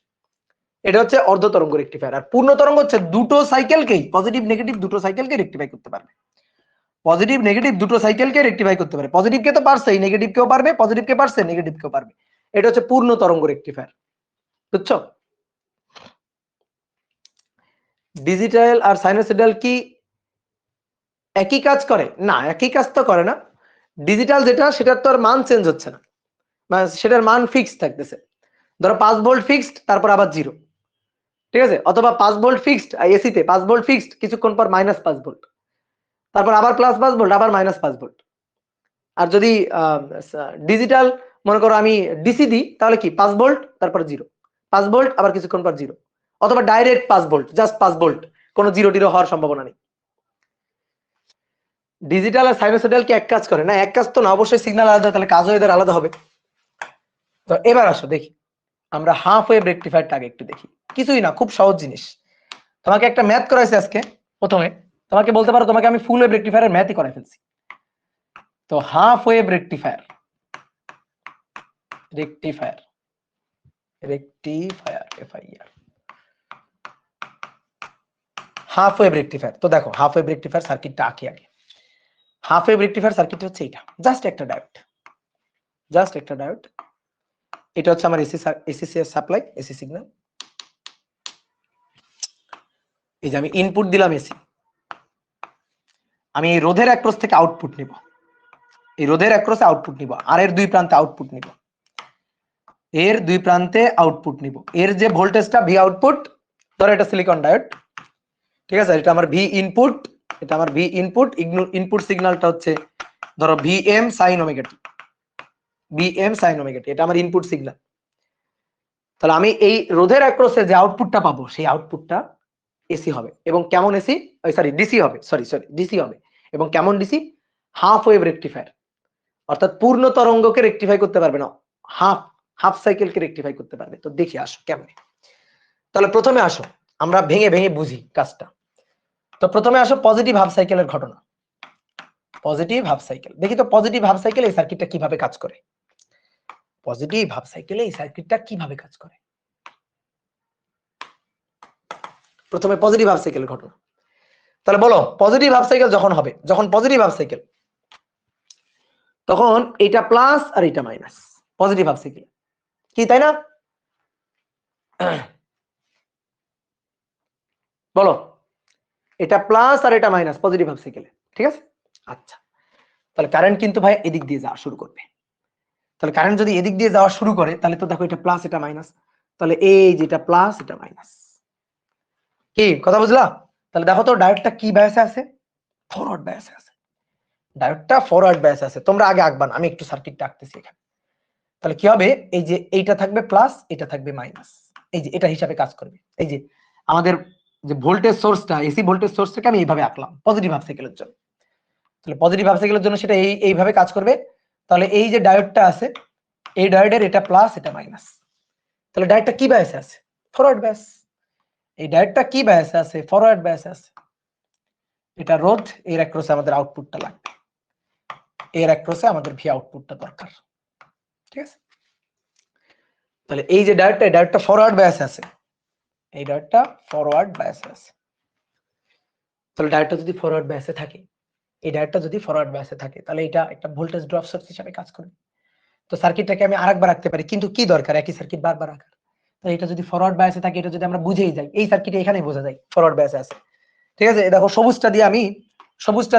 এটা হচ্ছে অর্ধ তরঙ্গ রেকটিফায়ার। আর পূর্ণ তরঙ্গ হচ্ছে দুটো সাইকেলকেই, পজিটিভ নেগেটিভ দুটো সাইকেলকে রেকটিফাই করতে পারবে, পজিটিভ নেগেটিভ দুটো সাইকেলকে রেকটিফাই করতে পারে, পজিটিভ কে তো পারছেই, নেগেটিভ কেও পারবে, পজিটিভ কে পারছে নেগেটিভ কেও পারবে। এটা হচ্ছে পূর্ণ তরঙ্গ রেকটিফায়ার, বুঝছো? ডিজিটাল আর সাইনোসয়েডাল কি একই কাজ করে? না, একই কাজ তো করে না। ডিজিটাল যেটা সেটার তো আর মান চেঞ্জ হচ্ছে না, মানে সেটার মান ফিক্সড থাকতেছে। ধরো 5 ভোল্ট ফিক্সড, তারপর আবার 0, ঠিক আছে? অথবা 5 ভোল্ট ফিক্সড, এসি তে 5 ভোল্ট ফিক্সড, কিছুক্ষণ পর -5 ভোল্ট, তারপর আবার +5 ভোল্ট, আবার -5 ভোল্ট। আর যদি ডিজিটাল মনে করো আমি ডিসি দিই, তাহলে কি 5 ভোল্ট তারপর 0, 5 ভোল্ট আবার কিছুক্ষণ পর 0, অথবা ডাইরেক্ট 5 ভোল্ট, জাস্ট 5 ভোল্ট, কোনো 0 হওয়ার সম্ভাবনা নেই। ডিজিটাল আর সাইনোসয়েডাল কি এক কাজ করে? না, এক কাজ তো না, অবশ্যই সিগন্যাল আলাদা, তাহলে কাজও এদের আলাদা হবে। তো এবার আসো দেখি আমরা হাফ ওয়েভ রেকটিফায়ারটা আগে একটু দেখি। কিছুই না, খুব সহজ জিনিস। তোমাকে একটা ম্যাথ করাইছে আজকে, প্রথমে তোমাকে বলতে পারো তোমাকে আমি ফুল ওয়েভ রেকটিফায়ারের ম্যাথই করাই ফেলছি। তো half wave rectifier, rectifier, rectifier, FIR, half wave rectifier. তো দেখো হাফ ওয়েভ রেকটিফায়ার সার্কিটটা আঁকি আগে। হাফ ওয়েভ রেকটিফায়ার সার্কিট হচ্ছে এটা, জাস্ট একটা ডায়োড, জাস্ট একটা ডায়োড। এটা হচ্ছে আমার এসি সাপ্লাই, এসি সিগন্যাল। এই যে আমি ইনপুট দিলাম এসি, আমি এই রোধের অ্যাক্রস থেকে আউটপুট নিব, এই রোধের অ্যাক্রসে আউটপুট নিব, আর এর দুই প্রান্তে আউটপুট নিব, এর দুই প্রান্তে আউটপুট নিব। এর যে ভোল্টেজটা ভি আউটপুট, ধরো এটা সিলিকন ডায়োড, ঠিক আছে? এটা আমার ভি ইনপুট, এটা আমার ভি ইনপুট, ইনপুট সিগন্যালটা হচ্ছে ধরো ভিএম সাইন ওমেগা টি, ভিএম সাইন ওমেগা টি, এটা আমার ইনপুট সিগন্যাল। তাহলে আমি এই রোধের অ্যাক্রসে যে আউটপুটটা পাবো সেই আউটপুটটা এসি হবে, এবং কেমন এসি, সরি ডিসি হবে, সরি ডিসি হবে, এবং কেমন ডিসি? হাফ ওয়েভ রেকটিফায়ার, অর্থাৎ পূর্ণ তরঙ্গকে রেকটিফাই করতে পারবে না, হাফ সাইকেলকে রেকটিফাই করতে পারবে। তো দেখি আসো কেমনে। তাহলে প্রথমে আসো আমরা ভেঙে ভেঙে বুঝি কাজটা। তো প্রথমে আসো পজিটিভ হাফ সাইকেলের ঘটনা। পজিটিভ হাফ সাইকেল দেখি তো, পজিটিভ হাফ সাইকেল এই সার্কিটটা কিভাবে কাজ করে। পজিটিভ হাফ সাইকেলে এই সার্কিটটা কিভাবে কাজ করে, প্রথমে পজিটিভ হাফ সাইকেলের ঘটনা। তাহলে বলো, পজিটিভ হাফ সাইকেল যখন হবে, যখন পজিটিভ হাফ সাইকেল, তখন এটা প্লাস আর এটা মাইনাস, পজিটিভ হাফ সাইকেল কি, তাই না? বলো, এটা প্লাস আর এটা মাইনাস পজিটিভ হাফ সাইকেলে, ঠিক আছে? আচ্ছা, তাহলে কারেন্ট কিন্তু ভাই এদিক দিয়ে যাওয়া শুরু করবে। তাহলে কারেন্ট যদি এদিক দিয়ে যাওয়া শুরু করে, তাহলে তো দেখো এটা প্লাস এটা মাইনাস, তাহলে এই যেটা প্লাস এটা মাইনাস, কি কথা বুঝলা? তাহলে দেখো তো ডায়োডটা কি বায়াসে আছে, ফরওয়ার্ড বায়াসে আছে, ডায়োডটা ফরওয়ার্ড বায়াসে আছে। তোমরা আগে আঁকবা না, আমি একটু সার্কিটটা আঁকতেছি এখানে। তাহলে কি হবে, এই যে এইটা থাকবে প্লাস, এটা থাকবে মাইনাস, এই যে এটা হিসাবে কাজ করবে। এই যে আমাদের যে ভোল্টেজ সোর্সটা, এসি ভোল্টেজ সোর্সটাকে আমি এইভাবে আঁকলাম পজিটিভ হাফ সাইকেলের জন্য। তাহলে পজিটিভ হাফ সাইকেলের জন্য সেটা এইভাবে কাজ করবে। তাহলে এই যে ডায়োডটা আছে, এই ডায়োডের এটা প্লাস এটা মাইনাস। তাহলে ডায়োডটা কি বায়াসে আছে? Forward bias. এই ডায়োডটা কি বায়াসে আছে? ফরওয়ার্ড বায়াসে আছে। এটা রোধ, এর অ্যাক্রসে আমাদের আউটপুটটা লাগবে, এর অ্যাক্রসে আমাদের ভি আউটপুটটা দরকার। ঠিক আছে, তাহলে এই যে ডায়োডটা ফরওয়ার্ড বায়াসে আছে, এই ডায়োডটা ফরওয়ার্ড বায়াসে আছে। তাহলে ডায়োডটা যদি ফরওয়ার্ড বায়াসে থাকে, এই ডায়োডটা যদি ফরওয়ার্ড বায়াসে থাকে, তাহলে এটা একটা ভোল্টেজ ড্রপ সোর্স হিসেবে কাজ করবে। তো সার্কিটটাকে আমি আরেকবার রাখতে পারি, কিন্তু কি দরকার একই সার্কিট বারবার রাখার? তাহলে এটা যদি ফরওয়ার্ড বায়াসে থাকে, এটা যদি আমরা বুঝেই যাই, এই সার্কিটে এখানেই বোঝা যায় ফরওয়ার্ড বায়াসে আছে। ঠিক আছে, দেখো সবুজটা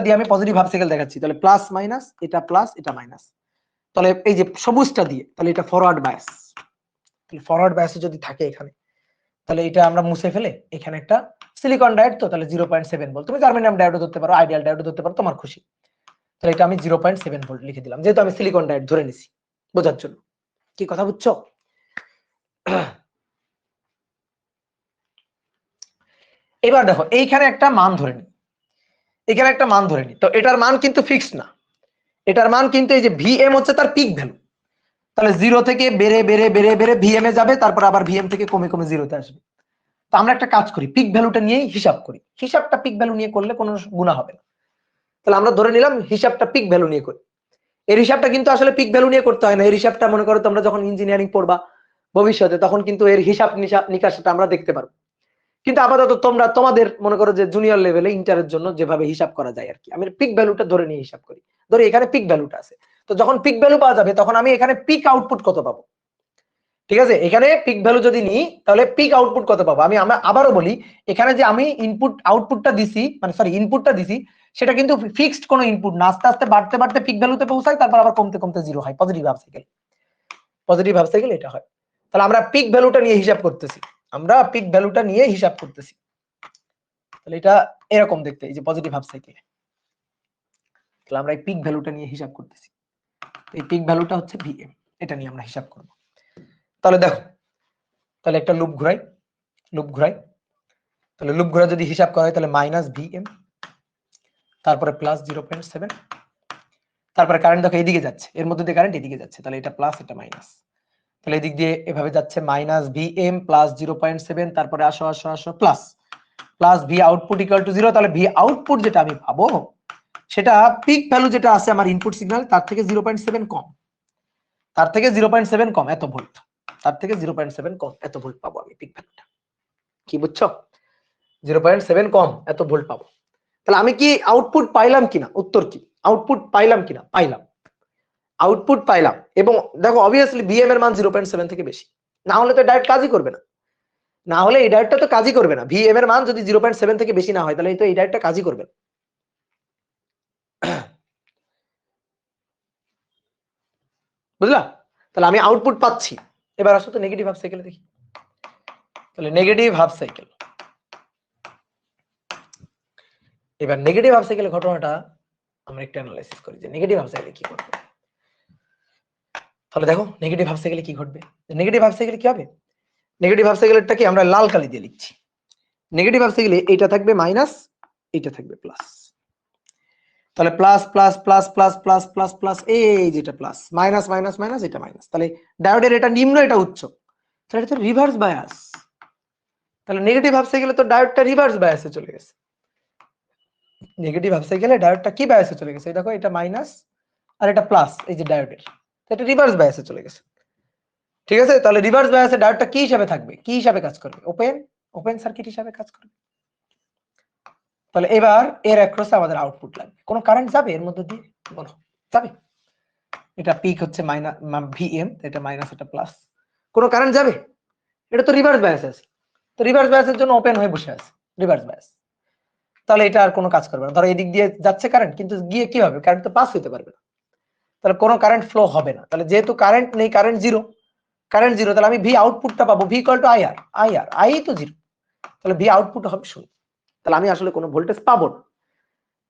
দিয়ে আমি পজিটিভ হাফ সাইকেল দেখাচ্ছি। তাহলে প্লাস মাইনাস, এটা প্লাস এটা মাইনাস। তাহলে এই যে সবুজটা দিয়ে, তাহলে এটা ফরওয়ার্ড বায়াস। তাহলে ফরওয়ার্ড বায়াসে যদি থাকে এখানে, তাহলে এটা আমরা মুছে ফেলে এখানে একটা সিলিকন ডায়োড, তো তাহলে 0.7 ভোল্ট। তুমি জার্মেনিয়াম ডায়োডও ধরতে পারো, আইডিয়াল ডায়োডও ধরতে পারো, তোমার খুশি। তাহলে এটা আমি 0.7 ভোল্ট লিখে দিলাম, যেহেতু আমি সিলিকন ডায়োড ধরে নিছি বোঝার জন্য। কি কথা বুঝছো? এবার দেখো এইখানে একটা মান ধরে নি, এখানে একটা মান ধরে নি। তো এটার মান কিন্তু ফিক্সড না, এটার মান কিন্তু এই যে ভিএম হচ্ছে তার পিক ভ্যালু। তাহলে 0 থেকে বেড়ে বেড়ে বেড়ে বেড়ে ভিএম এ যাবে, তারপর আবার ভিএম থেকে কমে কমে 0-তে আসবে। তো আমরা একটা কাজ করি, পিক ভ্যালুটা নিয়েই হিসাব করি। হিসাবটা পিক ভ্যালু নিয়ে করলে কোনো গুণা হবে না। তাহলে আমরা ধরে নিলাম হিসাবটা পিক ভ্যালু নিয়ে করি। এর হিসাবটা কিন্তু আসলে পিক ভ্যালু নিয়ে করতে হয় না। এর হিসাবটা মনে করো তোমরা যখন ইঞ্জিনিয়ারিং পড়বা ভবিষ্যতে, তখন কিন্তু এর হিসাব নিকাশটা আমরা দেখতে পারবো। কিন্তু আপাতত তোমরা তোমাদের মনে করো যে জুনিয়র লেভেলে ইন্টারের জন্য যেভাবে হিসাব করা যায় আর কি, আমি পিক ভ্যালুটা ধরে নিয়ে হিসাব করি। ধরি এখানে পিক ভ্যালুটা আছে, তো যখন পিক ভ্যালু পাওয়া যাবে তখন আমি এখানে পিক আউটপুট কত পাবো। ঠিক আছে, এখানে পিক ভ্যালু যদি নিই তাহলে পিক আউটপুট কত পাবো। আমি আবারও বলি, এখানে যে আমি আউটপুটটা দিছি, মানে সরি ইনপুটটা দিছি, সেটা কিন্তু ফিক্সড কোনো ইনপুট না, আস্তে আস্তে বাড়তে বাড়তে পিক ভ্যালুতে পৌঁছায়, তারপর আবার কমতে কমতে 0 হয়। Positive half cycle, positive half cycle এটা হয়। তাহলে আমরা পিক ভ্যালুটা নিয়ে হিসাব করতেছি, আমরা পিক ভ্যালুটা নিয়ে হিসাব করতেছি। তাহলে এটা এরকম দেখতে, এই যে পজিটিভ হাফ সাইকেল। তাহলে আমরা এই পিক ভ্যালুটা নিয়ে হিসাব করতেছি, এই পিক ভ্যালুটা হচ্ছে ভিএম, এটা নিয়ে আমরা হিসাব করব। তাহলে দেখো, তাহলে একটা লুপ ঘুরাই, তাহলে লুপ ঘুরা যদি হিসাব করা হয়, তাহলে মাইনাস ভিএম, তারপরে প্লাস 0.7, তারপরে কারেন্ট দেখো এদিকে যাচ্ছে, এর মধ্যে দিয়ে কারেন্ট এদিকে যাচ্ছে, তাহলে এটা প্লাস এটা মাইনাস। তাহলে এদিক দিয়ে এভাবে যাচ্ছে মাইনাস ভিএম প্লাস 0.7, তারপরে আসো আসো আসো plus V output equal to 0। তাহলে ভি আউটপুট যেটা আমি পাবো, সেটা পিক ভ্যালু যেটা আছে আমার ইনপুট সিগন্যাল, তার থেকে 0.7 কম, তার থেকে 0.7 কম, এত ভোল্ট, তার থেকে 0.7 কম এত ভোল্ট পাবো আমি পিক ভ্যালুটা। কি বুঝছো? 0.7 কম এত ভোল্ট পাবো। তাহলে আমি কি আউটপুট পাইলাম কিনা? উত্তর কি, আউটপুট পাইলাম কিনা? পাইলাম, আউটপুট পাইলাম। এবং দেখো অবভিয়াসলি ভিএম এর মান 0.7 থেকে বেশি, না হলে তো ডায়োড কাজই করবে না, না হলে এই ডায়োডটা তো কাজই করবে না। ভিএম এর মান যদি 0.7 থেকে বেশি না হয়, তাহলে তো এই ডায়োডটা কাজই করবে না। বুঝলা? তাহলে আমি আউটপুট পাচ্ছি। এবার আসো তো নেগেটিভ হাফ সাইকেলে দেখি। তাহলে নেগেটিভ হাফ সাইকেল, এবার নেগেটিভ হাফ সাইকেলের ঘটনাটা আমরা একটু অ্যানালাইসিস করি যে নেগেটিভ হাফ সাইকেলে কি ঘটবে। তাহলে দেখো নেগেটিভ হাফ সাইকেলে কি ঘটবে। নেগেটিভ হাফ সাইকেলে কি হবে? নেগেটিভ হাফ সাইকেলেরটা কি আমরা লাল কালি দিয়ে লিখছি। নেগেটিভ হাফ সাইকেলে এইটা থাকবে মাইনাস, এইটা থাকবে প্লাস। তাহলে plus plus plus plus plus plus plus, এই যেটা প্লাস, মাইনাস মাইনাস মাইনাস, এটা মাইনাস। তাহলে ডায়োডের এটা নিম্ন এটা উচ্চ, তাহলে এটা তো রিভার্স বায়াস। তাহলে নেগেটিভ হাফ সাইকেলে তো ডায়োডটা রিভার্স বায়াসে চলে গেছে। নেগেটিভ হাফ সাইকেলে ডায়োডটা কি বায়াসে চলে গেছে? দেখো এটা মাইনাস আর এটা প্লাস, এই যে ডায়োডের, এটা রিভার্স বায়াসে চলে গেছে। ঠিক আছে, তাহলে রিভার্স বায়াসে ডায়োডটা কি হিসাবে থাকবে, কি হিসাবে কাজ করবে? ওপেন সার্কিট হিসাবে কাজ করবে। তাহলে এবার এর অ্যাক্রসে আমাদের আউটপুট লাগবে, কোন কারেন্ট যাবে এর মধ্যে দিয়ে? বলো, যাবে? এটা পিক হচ্ছে মাইনাস ভিএম, এটা মাইনাস এটা প্লাস, কোন কারেন্ট যাবে? এটা তো রিভার্স বায়াস আছে, তো রিভার্স বায়াসের জন্য ওপেন হয়ে বসে আছে রিভার্স বায়াস। তাহলে এটা আর কোনো কাজ করবে না। ধরো এদিক দিয়ে যাচ্ছে কারেন্ট, কিন্তু গিয়ে কি হবে? কারেন্ট তো পাস হতে পারবে না, তাহলে কোনো কারেন্ট ফ্লো হবে না। তাহলে যেহেতু কারেন্ট নেই, কারেন্ট জিরো, তাহলে আমি ভি আউটপুটটা পাবো V equal two IR, I তো জিরো, তাহলে ভি আউটপুট হবে শূন্য। তাহলে আমি আসলে কোনো ভোল্টেজ পাবো না।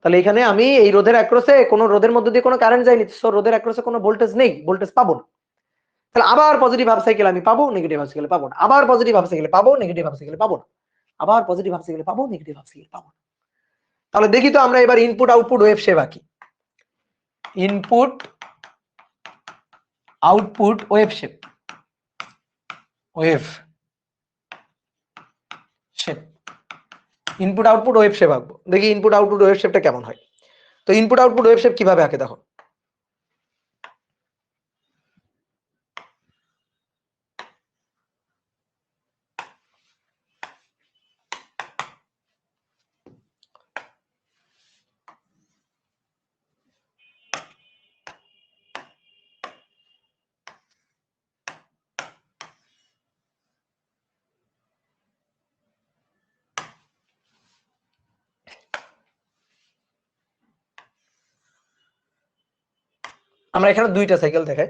তাহলে এখানে আমি এই রোধের অ্যাক্রসে, কোনো রোধের মধ্যে দিয়ে কোনো কারেন্ট যায়নি, সো রোধের অ্যাক্রসে কোনো ভোল্টেজ নেই, ভোল্টেজ পাবো না। তাহলে আবার পজিটিভ হাফ সাইকেল আমি পাবো, নেগেটিভ হাফ সাইকেল পাবো না, আবার পজিটিভ হাফ সাইকেল পাবো, নেগেটিভ হাফ সাইকেল পাবো না, আবার পজিটিভ হাফ সাইকেল পাবো, নেগেটিভ হাফ সাইকেল পাবো না। তাহলে দেখি তো আমরা এবার ইনপুট আউটপুট ওয়েভ শেপ আঁকি। Input output wave shape, wave shape, input output wave shape আঁকবো। দেখি ইনপুট আউটপুট ওয়েভ শেপটা কেমন হয়। তো ইনপুট আউটপুট ওয়েভ শেপ কিভাবে আঁকে দেখো। আমরা এখানে দুইটা সাইকেল দেখাই।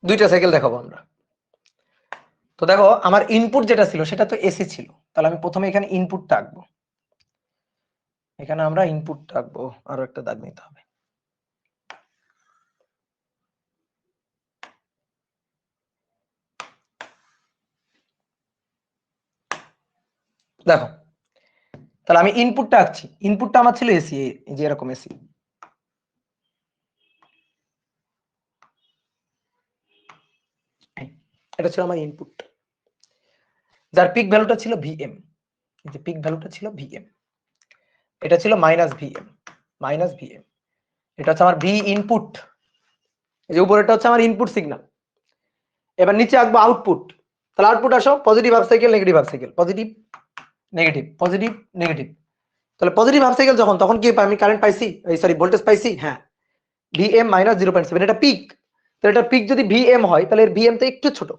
দুইটা সাইকেল দেখাবো আমরা। তো দেখো আমার ইনপুট যেটা ছিল সেটা তো এসি ছিল, তাহলে আমি প্রথমে এখানে ইনপুটটা আঁকবো। এখানে আমরা ইনপুটটা আঁকবো, আরো একটা দাগ নিতে হবে। দেখো তাহলে আমি ইনপুটটা আঁকছি, ইনপুটটা আমার ছিল এসি, এই যে এরকম এসি। এটা ছিল আমার ইনপুট, যার পিক ভ্যালুটা ছিল ভিএম, এই যে পিক ভ্যালুটা ছিল ভিএম, এটা ছিল মাইনাস ভিএম, মাইনাস ভিএম। এটা হচ্ছে আমার ভি ইনপুট, এই যে উপরেটা হচ্ছে আমার ইনপুট সিগন্যাল। এবার নিচে আঁকবো আউটপুট। তাহলে আউটপুট আসো, positive half cycle, negative half cycle, positive negative, positive negative. তাহলে পজিটিভ হাফ সাইকেল যখন, তখন কি আমি কারেন্ট পাইছি, এই সরি ভোল্টেজ পাইছি, হ্যাঁ ভিএম মাইনাস 0.7, এটা পিক। তাহলে এটা পিক যদি ভিএম হয় তাহলে এর ভিএম টা একটু ছোট,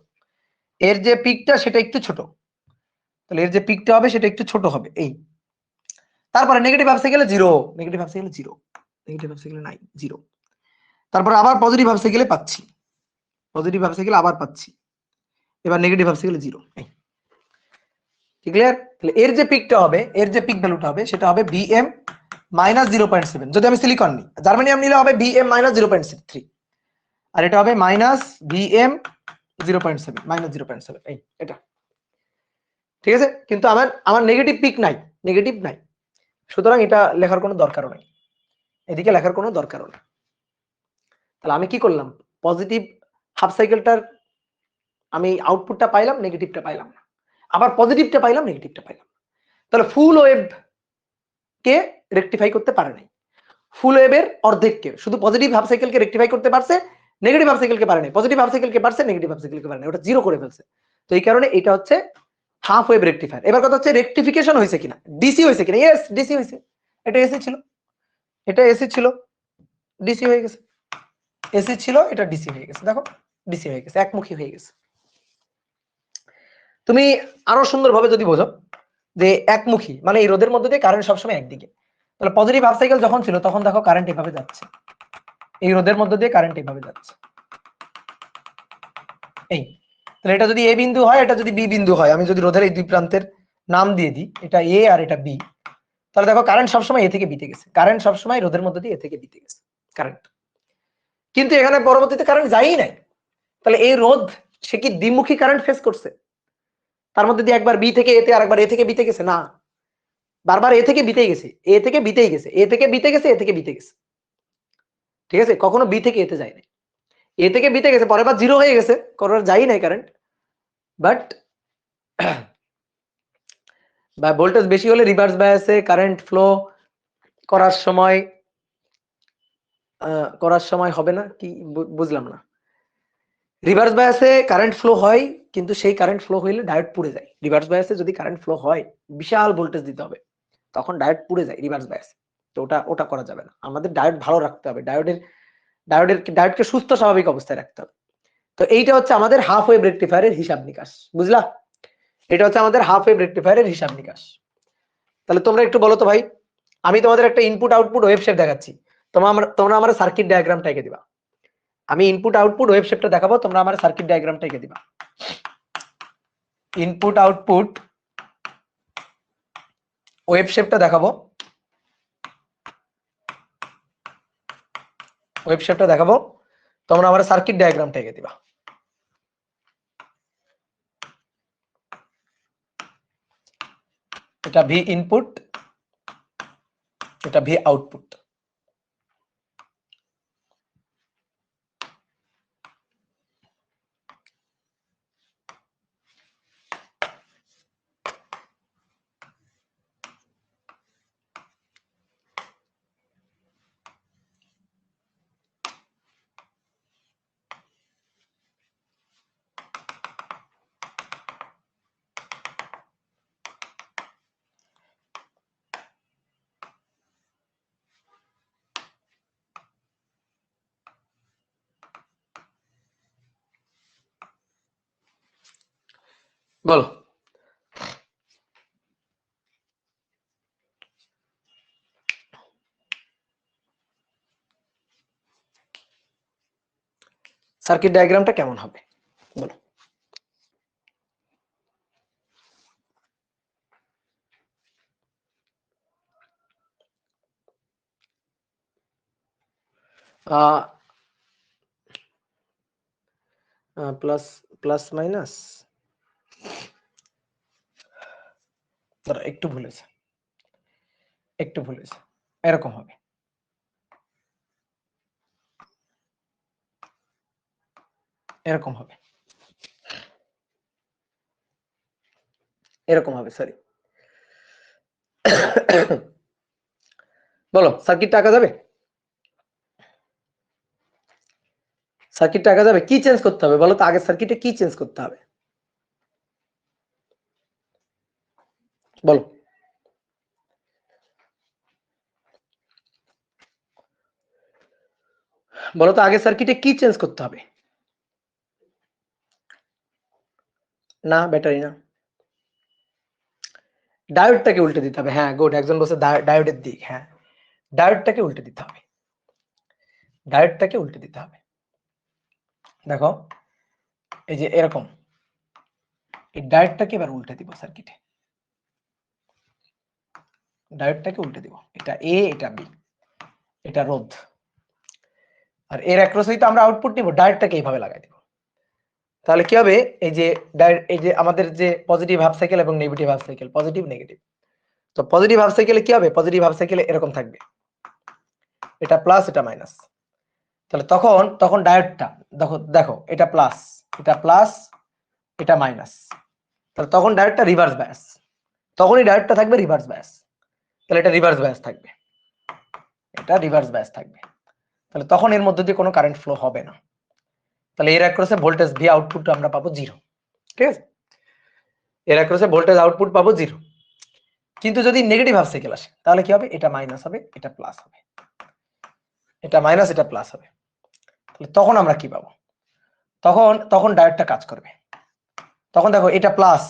এর যে পিকটা সেটা একটু ছোট, তাহলে এর যে পিকটা হবে সেটা একটু ছোট হবে এই। তারপরে নেগেটিভ হাফ সাইকেলে 0, নেগেটিভ হাফ সাইকেলে 0, নেগেটিভ হাফ সাইকেলে নাই 0। তারপর আবার পজিটিভ হাফ সাইকেলে পাচ্ছি, পজিটিভ হাফ সাইকেলে আবার পাচ্ছি, এবার নেগেটিভ হাফ সাইকেলে 0। ক্লিয়ার? তাহলে এর যে পিকটা হবে, এর যে পিক ভ্যালুটা হবে সেটা হবে ভিএম মাইনাস 0.7। যদি আমি সিলিকন নিই, জার্মানিয়াম নিলে হবে ভিএম মাইনাস 0.3, আর এটা হবে মাইনাস ভিএম 0.7, মাইনাস 0.7, এই এটা। ঠিক আছে, কিন্তু আমার আমার নেগেটিভ পিক নাই, নেগেটিভ নাই, সুতরাং এটা লেখার কোনো দরকারও নাই, এদিকে লেখার কোনো দরকারও নেই। তাহলে আমি কি করলাম, পজিটিভ হাফ সাইকেলটার আমি আউটপুটটা পাইলাম, নেগেটিভটা পাইলাম না, আবার পজিটিভটা পাইলাম, নেগেটিভটা পাইলাম। তাহলে ফুল ওয়েভ কে রেকটিফাই করতে পারে নাই, ফুল ওয়েভের অর্ধেককে, শুধু পজিটিভ হাফ সাইকেলকে রেকটিফাই করতে পারছে, নেগেটিভ হাফ সাইকেলকে পারে নাই, পজিটিভ হাফ সাইকেলকে পারছে, নেগেটিভ হাফ সাইকেলকে পারে নাই, ওটা জিরো করে ফেলছে। তো এই কারণে এটা হচ্ছে হাফ ওয়েভ রেকটিফায়ার। এবার কথা হচ্ছে রেকটিফিকেশন হয়েছে কিনা, ডিসি হয়েছে কিনা। ইয়েস, ডিসি হয়েছে। এটা এসি ছিল, এটা এসি ছিল, ডিসি হয়ে গেছে, এসি ছিল, এটা ডিসি হয়ে গেছে। দেখো ডিসি হয়ে গেছে, একমুখী হয়ে গেছে। তুমি আরো সুন্দরভাবে যদি বোঝো যে একমুখী মানে এই রোধের মধ্যে দিয়ে কারেন্ট সবসময় একদিকে, তাহলে পজিটিভ হাফ সাইকেল যখন ছিল তখন দেখো কারেন্ট এভাবে যাচ্ছে, এই রোধের মধ্যে দিয়ে কারেন্ট এভাবে যাচ্ছে এই। তাহলে এটা যদি এ বিন্দু হয়, এটা যদি বি বিন্দু হয়, আমি যদি রোধের এই দুই প্রান্তের নাম দিয়ে দিই, এটা এ আর এটা বি, তাহলে দেখো কারেন্ট সবসময় এ থেকে বিতে গেছে, কারেন্ট সবসময় রোধের মধ্যে দিয়ে এ থেকে বিতে গেছে কারেন্ট। কিন্তু এখানে পরবর্তীতে কারেন্ট যায়ই নাই, তাহলে এই রোধ সে কি দ্বিমুখী কারেন্ট ফেস করছে, তার মধ্যে দিয়ে একবার বি থেকে এতে আর একবার এ থেকে বিতে গেছে না, বারবার এ থেকে বিতেই গেছে, এ থেকে বিতেই গেছে, এ থেকে বিতে গেছে, এ থেকে বিতে গেছে। ঠিক আছে, কখনো বি থেকে এতে যায় না, এ থেকে বিতে গেছে, পরের বার জিরো হয়ে গেছে, কোনো যাই নাই কারেন্ট। বাট বা ভোল্টেজ বেশি হলে রিভার্স বায়াসে কারেন্ট ফ্লো করার সময় হবে না কি, বুঝলাম না। রিভার্স বায়াসে কারেন্ট ফ্লো হয়, কিন্তু সেই কারেন্ট ফ্লো হইলে ডায়োড পুড়ে যায়। রিভার্স বায়াসে যদি কারেন্ট ফ্লো হয়, বিশাল ভোল্টেজ দিতে হবে, তখন ডায়োড পুড়ে যায় রিভার্স বায়াসে। তো ওটা করা যাবে না, আমাদের ডায়োড ভালো রাখতে হবে, ডায়োডকে সুস্থ স্বাভাবিক অবস্থায় রাখতে হবে। তো এইটা হচ্ছে আমাদের হাফ ওয়েভ রেকটিফায়ারের হিসাব নিকাশ, বুঝলা? এটা হচ্ছে আমাদের হাফ ওয়েভ রেকটিফায়ারের হিসাব নিকাশ। তাহলে তোমরা একটু বলো তো ভাই, আমি তোমাদের একটা ইনপুট আউটপুট ওয়েভ শেপ দেখাচ্ছি, তোমরা আমার সার্কিট ডায়াগ্রামটা এঁকে দিবা। আমি ইনপুট আউটপুট ওয়েভ শেপটা দেখাবো, তোমরা আমার সার্কিট ডায়াগ্রামটা এঁকে দিবা। ইনপুট আউটপুট ওয়েভ শেপটা দেখাবো, ওয়েব শেপটা দেখাবো, তোমরা আমার সার্কিট ডায়াগ্রামটা এঁকে দিবা। এটা ভি ইনপুট, এটা ভি আউটপুট। বলো সার্কিট ডায়াগ্রামটা কেমন হবে বলো। প্লাস প্লাস মাইনাস একটু ভুলেছে, একটু ভুলেছে, এরকম হবে। এরকম হবে, এরকম হবে, সরি। বলো সার্কিটটা আঁকা যাবে? সার্কিটটা আঁকা যাবে? কি চেঞ্জ করতে হবে বলো তো, আগে সার্কিটে কি চেঞ্জ করতে হবে বলো। বলো তো আগে সার্কিটে কি চেঞ্জ করতে হবে? না, ব্যাটারি না, ডায়োডটাকে উল্টে দিতে হবে। হ্যাঁ গুড, একজন বলছে ডায়োডের দিক। হ্যাঁ, ডায়োডটাকে উল্টে দিতে হবে, ডায়োডটাকে উল্টে দিতে হবে। দেখো এই যে এরকম, এই ডায়োডটাকে এবার উল্টে দিব সার্কিটে, ডায়োডটাকে উল্টে দিব। এটা এ, এটা বি, এটা রোধ, আর এর অ্যাক্রসেই তো আমরা আউটপুট নিব। ডায়োডটাকে এইভাবে লাগাই দিব। তাহলে কি হবে, এই যে এই যে আমাদের যে পজিটিভ হাফ সাইকেল এবং negative half cycle, positive negative, তো পজিটিভ হাফ সাইকেলে কি হবে, পজিটিভ হাফ সাইকেলে এরকম থাকবে, এটা প্লাস এটা মাইনাস। তাহলে তখন তখন ডায়োডটা দেখো, দেখো এটা প্লাস, এটা প্লাস, এটা মাইনাস, তাহলে তখন ডায়োডটা রিভার্স বায়াস, তখনই ডায়োডটা থাকবে রিভার্স বায়াস। তাহলে এটা রিভার্স বায়াস থাকবে, এটা রিভার্স বায়াস থাকবে। তাহলে তখন এর মধ্যে দিয়ে কোনো কারেন্ট ফ্লো হবে না। তাহলে এর অ্যাক্রসে ভোল্টেজ ভি আউটপুট আমরা পাবো 0, ঠিক আছে? এর অ্যাক্রসে ভোল্টেজ আউটপুট পাবো 0। কিন্তু যদি নেগেটিভ হাফ সাইকেল আসে তাহলে কি হবে, এটা মাইনাস হবে, এটা প্লাস হবে, এটা মাইনাস, এটা প্লাস হবে। তাহলে তখন আমরা কি পাবো, তখন তখন ডায়োডটা কাজ করবে। তখন দেখো এটা প্লাস,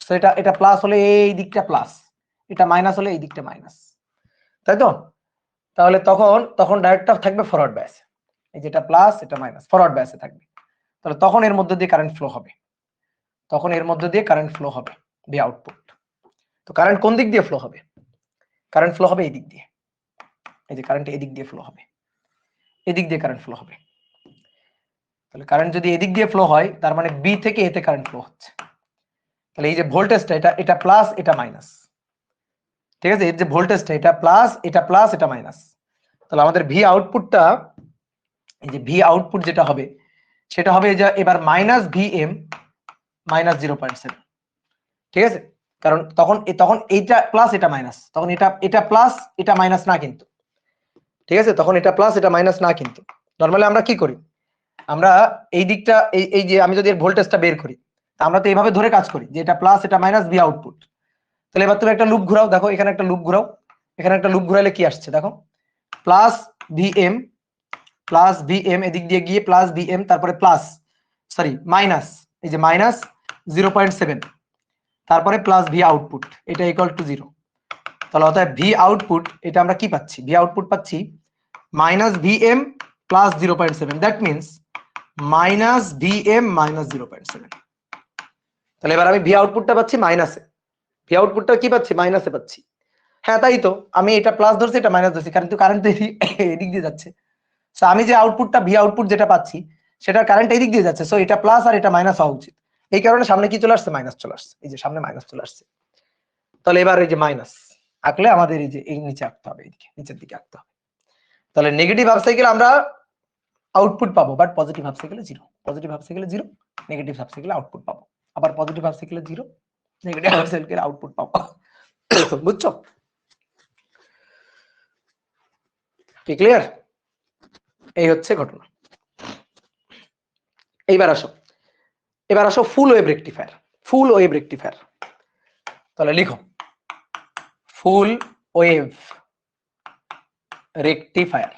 তো এটা প্লাস হলে এই দিকটা প্লাস, এটা মাইনাস হলে এই দিকটা মাইনাস, তাই তো? তাহলে তখন তখন ডায়োডটা থাকবে ফরওয়ার্ড বায়াসে, এই যেটা প্লাস এটা মাইনাস ফরওয়ার্ড বায়াসে থাকবে। তাহলে তখন এর মধ্যে দিয়ে কারেন্ট ফ্লো হবে, তখন এর মধ্যে দিয়ে কারেন্ট ফ্লো হবে ভি আউটপুট। তো কারেন্ট কোন দিক দিয়ে ফ্লো হবে, কারেন্ট ফ্লো হবে এই দিক দিয়ে, এই যে কারেন্ট এই দিক দিয়ে ফ্লো হবে, এদিক দিয়ে কারেন্ট ফ্লো হবে। তাহলে কারেন্ট যদি এদিক দিয়ে ফ্লো হয় তার মানে বি থেকে এতে কারেন্ট ফ্লো হচ্ছে। তাহলে এই যে ভোল্টেজটা, এটা প্লাস এটা মাইনাস, ঠিক আছে? এর যে ভোল্টেজটা, এটা প্লাস এটা প্লাস এটা মাইনাস। তাহলে আমাদের ভি আউটপুটটা, এই যে ভি আউটপুট যেটা হবে সেটা হবে যে এবার মাইনাস ভি এম মাইনাস 0.7, ঠিক আছে? কারণ তখন তখন এইটা প্লাস এটা মাইনাস, তখন এটা প্লাস এটা মাইনাস না কিন্তু, ঠিক আছে? তখন এটা প্লাস এটা মাইনাস না কিন্তু। নরমালি আমরা কি করি, আমরা এই দিকটা এই যে আমি যদি এর ভোল্টেজটা বের করি, আমরা তো এইভাবে ধরে কাজ করি যে এটা প্লাস এটা মাইনাস ভি আউটপুট। তাহলে এবার তুমি একটা লুপ ঘোরাও, দেখো এখানে একটা লুপ ঘোরাও, এখানে একটা লুপ ঘোরালে কি আসছে দেখো, প্লাস ভিএম, প্লাস ভিএম, এদিক দিয়ে গিয়ে প্লাস ভিএম, তারপরে প্লাস সরি মাইনাস, এই যে মাইনাস 0.7, তারপরে প্লাস ভি আউটপুট, এটা ইকুয়াল টু 0। তাহলে অতএব ভি আউটপুট এটা আমরা কি পাচ্ছি, ভি আউটপুট পাচ্ছি minus VM plus 0.7, that means minus VM minus 0.7। তাহলে এবার আমি ভি আউটপুটটা পাচ্ছি মাইনাসে, ভি আউটপুটটা কি পাচ্ছি, মাইনাসে পাচ্ছি। হ্যাঁ তাই তো, আমি এটা প্লাস ধরছি এটা মাইনাস ধরছি, কারণ তো কারেন্ট এদিক দিয়ে যাচ্ছে, সো আমি যে আউটপুটটা ভি আউটপুট যেটা পাচ্ছি সেটার কারেন্ট এই দিক দিয়ে যাচ্ছে, সো এটা প্লাস আর এটা মাইনাস হওয়া উচিত। এই কারণে সামনে কি চলে আসছে, মাইনাস চলে আসছে, এই যে সামনে মাইনাস চলে আসছে। তাহলে এবার এই যে মাইনাস আঁকলে আমাদের এই যে এই নিচে আঁকতে হবে, এইদিকে নিচের দিকে আঁকতে হবে। তাহলে নেগেটিভ হাফ সাইকেল আমরা আউটপুট পাবো, বাট পজিটিভ হাফ সাইকেলে জিরো, পজিটিভ হাফ সাইকেলে জিরো, নেগেটিভ হাফ সাইকেলে আউটপুট পাবো, আবার পজিটিভ হাফ সাইকেলে জিরো, নেগেটিভ হাফ সাইকেলে আউটপুট পাবো। বুঝছো? কি ক্লিয়ার? এই হচ্ছে ঘটনা। এবার আসো ফুল wave rectifier. Full wave rectifier, তাহলে লিখো ফুল wave rectifier.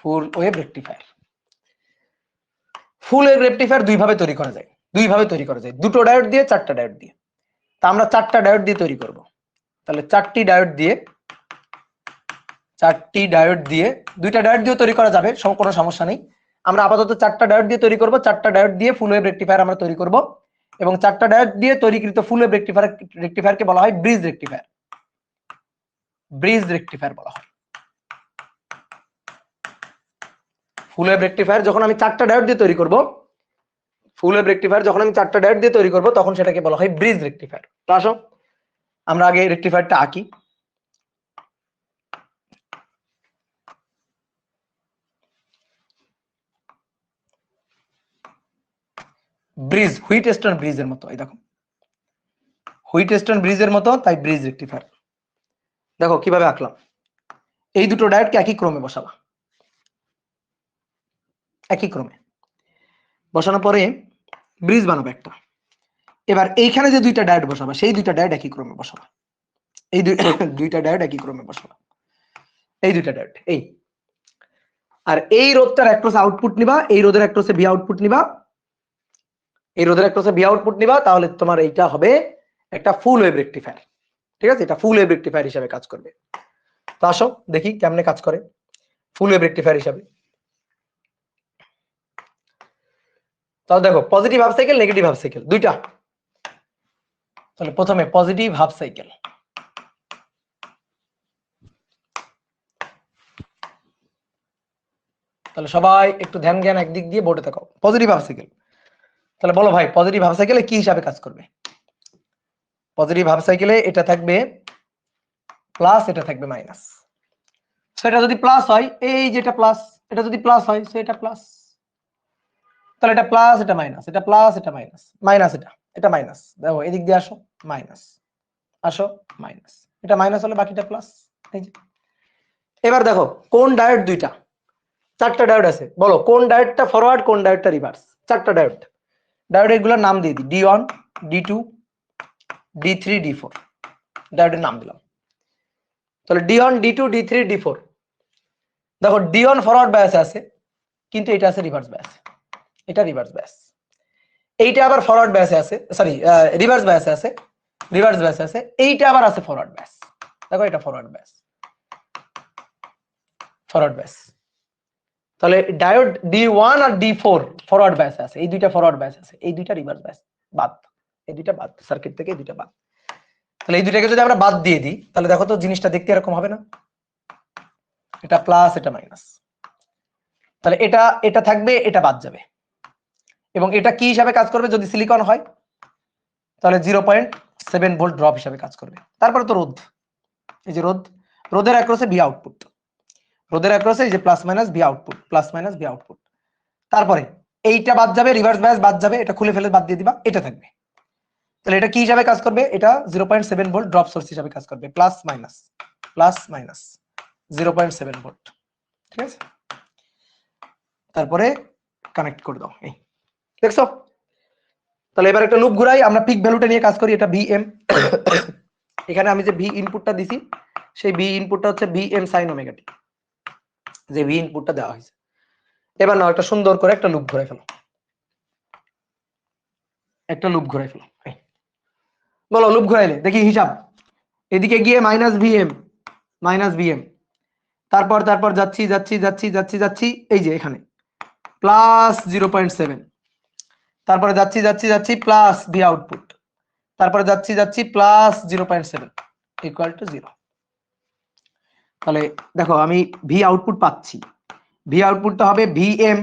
Full wave rectifier, full wave rectifier দুই ভাবে তৈরি করা যায়, দুটো ডায়োড দিয়ে, চারটা ডায়োড দিয়ে। তা আমরা চারটা ডায়োড দিয়ে তৈরি করব। তাহলে চারটি ডায়োড দিয়ে, দুইটা ডায়োড দিয়ে তৈরি করা যাবে, কোনো সমস্যা নেই। আমরা আপাতত চারটা ডায়োড দিয়ে তৈরি করব। চারটা ডায়োড দিয়ে ফুল ওয়েভ রেকটিফায়ার আমরা তৈরি করব, এবং চারটা ডায়োড দিয়ে তৈরিকৃত ফুল ওয়েভ রেকটিফায়ারকে বলা হয় ব্রিজ রেকটিফায়ার। ব্রিজ রেকটিফায়ার বলা হয়। ফুল ওয়েভ রেকটিফায়ার যখন আমি চারটা ডায়োড দিয়ে তৈরি করব, তখন সেটাকে বলা হয় ব্রিজ রেকটিফায়ার। তো আসো আমরা আগে রেকটিফায়ারটা আঁকি। ব্রিজ, হুইটস্টোন ব্রিজের মতো, এই দেখো হুইটস্টোন ব্রিজের মতো, তাই ব্রিজ রেকটিফায়ার। দেখো কিভাবে আঁকলাম, এই দুটো ডায়োডকে একই ক্রমে বসাবা, একই ক্রমে বসানোর পরে ব্রিজ বানাবে একটা। এবার এইখানে যে দুইটা ডায়োড বসাবা, সেই দুইটা ডায়োড একই ক্রমে বসাবা, এই দুইটা ডায়োড একই ক্রমে বসাবা, এই দুইটা ডায়োড এই। আর এই রোধটার অ্যাক্রসে আউটপুট নিবা, এই রোধের অ্যাক্রসে ভি আউটপুট নিবা, তাহলে তোমার এইটা হবে একটা ফুল ওয়েভ রেকটিফায়ার। ঠিক আছে, এটা ফুল ওয়েভ রেকটিফায়ার হিসেবে কাজ করবে। তো আসো দেখি কেমনে কাজ করে ফুল ওয়েভ রেকটিফায়ার হিসেবে। তাহলে দেখো positive half cycle, negative half cycle দুইটা। তাহলে প্রথমে পজিটিভ হাফ সাইকেল, তাহলে সবাই একটু ধ্যান জ্ঞান একদিক দিয়ে বোর্ডে থাকো। পজিটিভ হাফ সাইকেল, তাহলে বলো ভাই পজিটিভ হাফ সাইকেলে কি হিসাবে কাজ করবে? পজিটিভ হাফ সাইকেলে এটা থাকবে প্লাস, এটা থাকবে মাইনাস। সেটা যদি প্লাস হয়, এই যেটা প্লাস, এটা যদি প্লাস হয় সেটা প্লাস, তাহলে এটা প্লাস, এটা মাইনাস, এটা প্লাস, এটা মাইনাস, মাইনাস, এটা মাইনাস। দেখো এদিক দিয়ে আসো, মাইনাস, আসো মাইনাস, এটা মাইনাস হলে বাকিটা প্লাস। এই যে এবার দেখো কোন ডায়োড দুইটা, চারটা ডায়োড আছে, বলো কোন ডায়োডটা ফরওয়ার্ড, কোন ডায়োডটা রিভার্স। চারটা ডায়োড, ডায়োডের গুলোর নাম দিয়ে দিই, D1 D2 D3 D4, ডায়োডের নাম দিলাম। তাহলে D1 D2 D3 D4, দেখো D1 ফরওয়ার্ড বায়াসে আছে, কিন্তু এটা আছে রিভার্স বায়াস, এটা রিভার্স বায়াস। এইটা আবার ফরওয়ার্ড বায়াসে আছে, সরি রিভার্স বায়াসে আছে, এইটা আবার আছে ফরওয়ার্ড বায়াস। দেখো এটা ফরওয়ার্ড বায়াস, তাহলে ডায়োড D1 আর D4 ফরওয়ার্ড বায়াসে আছে, এই দুইটা ফরওয়ার্ড বায়াস আছে, এই দুইটা রিভার্স বায়াস বাদ, এই দুইটা বাদ, সার্কিট থেকে এই দুইটা বাদ। তাহলে এই দুইটাকে যদি আমরা বাদ দিয়ে দিই, তাহলে দেখো তো জিনিসটা দেখতে এরকম হবে না? এটা প্লাস, এটা মাইনাস, তাহলে এটা থাকবে, এটা বাদ যাবে। এবং এটা কি হিসাবে কাজ করবে? যদি সিলিকন হয় তাহলে 0.7 ভোল্ট ড্রপ হিসাবে কাজ করবে। তারপরে তো রোধ, এই যে রোধের অ্যাক্রসে ভি আউটপুট, রোধের অ্যাক্রসে এই যে plus minus V output, plus minus V output. তারপরে এইটা বাদ যাবে, রিভার্স বায়াস বাদ যাবে, এটা খুলে ফেলে বাদ দিয়ে দিবা, এটা থাকবে। তাহলে এটা কি হিসাবে কাজ করবে? এটা 0.7 ভোল্ট ড্রপ সোর্স হিসাবে কাজ করবে, প্লাস মাইনাস 0.7 ভোল্ট। ঠিক আছে, তারপরে কানেক্ট করে দাও, এই দেখছো? তাহলে এবার একটা লুপ ঘুরাই, আমরা পিক ভ্যালুটা নিয়ে কাজ করি, এটা Vm। এখানে আমি যে ভি ইনপুটটা দিছি, সেই ভি ইনপুটটা হচ্ছে Vm sin ওমেগা t, যে ভি ইনপুটটা দেওয়া হয়েছে। এবার নাও একটা সুন্দর করে একটা লুপ ঘুরাই ফেলো, একটা লুপ ঘুরাই ফেলো। বলো লুপ ঘুরাইলে দেখি হিসাব। এদিকে গিয়ে মাইনাস ভিএম, তারপর যাচ্ছি, এই যে এখানে প্লাস 0.7, তারপরে যাচ্ছি প্লাস ভি আউটপুট, তারপরে যাচ্ছি প্লাস 0.7 ইকুয়াল টু 0। তাহলে দেখো আমি ভি আউটপুট পাচ্ছি, ভি আউটপুটটা হবে ভিএম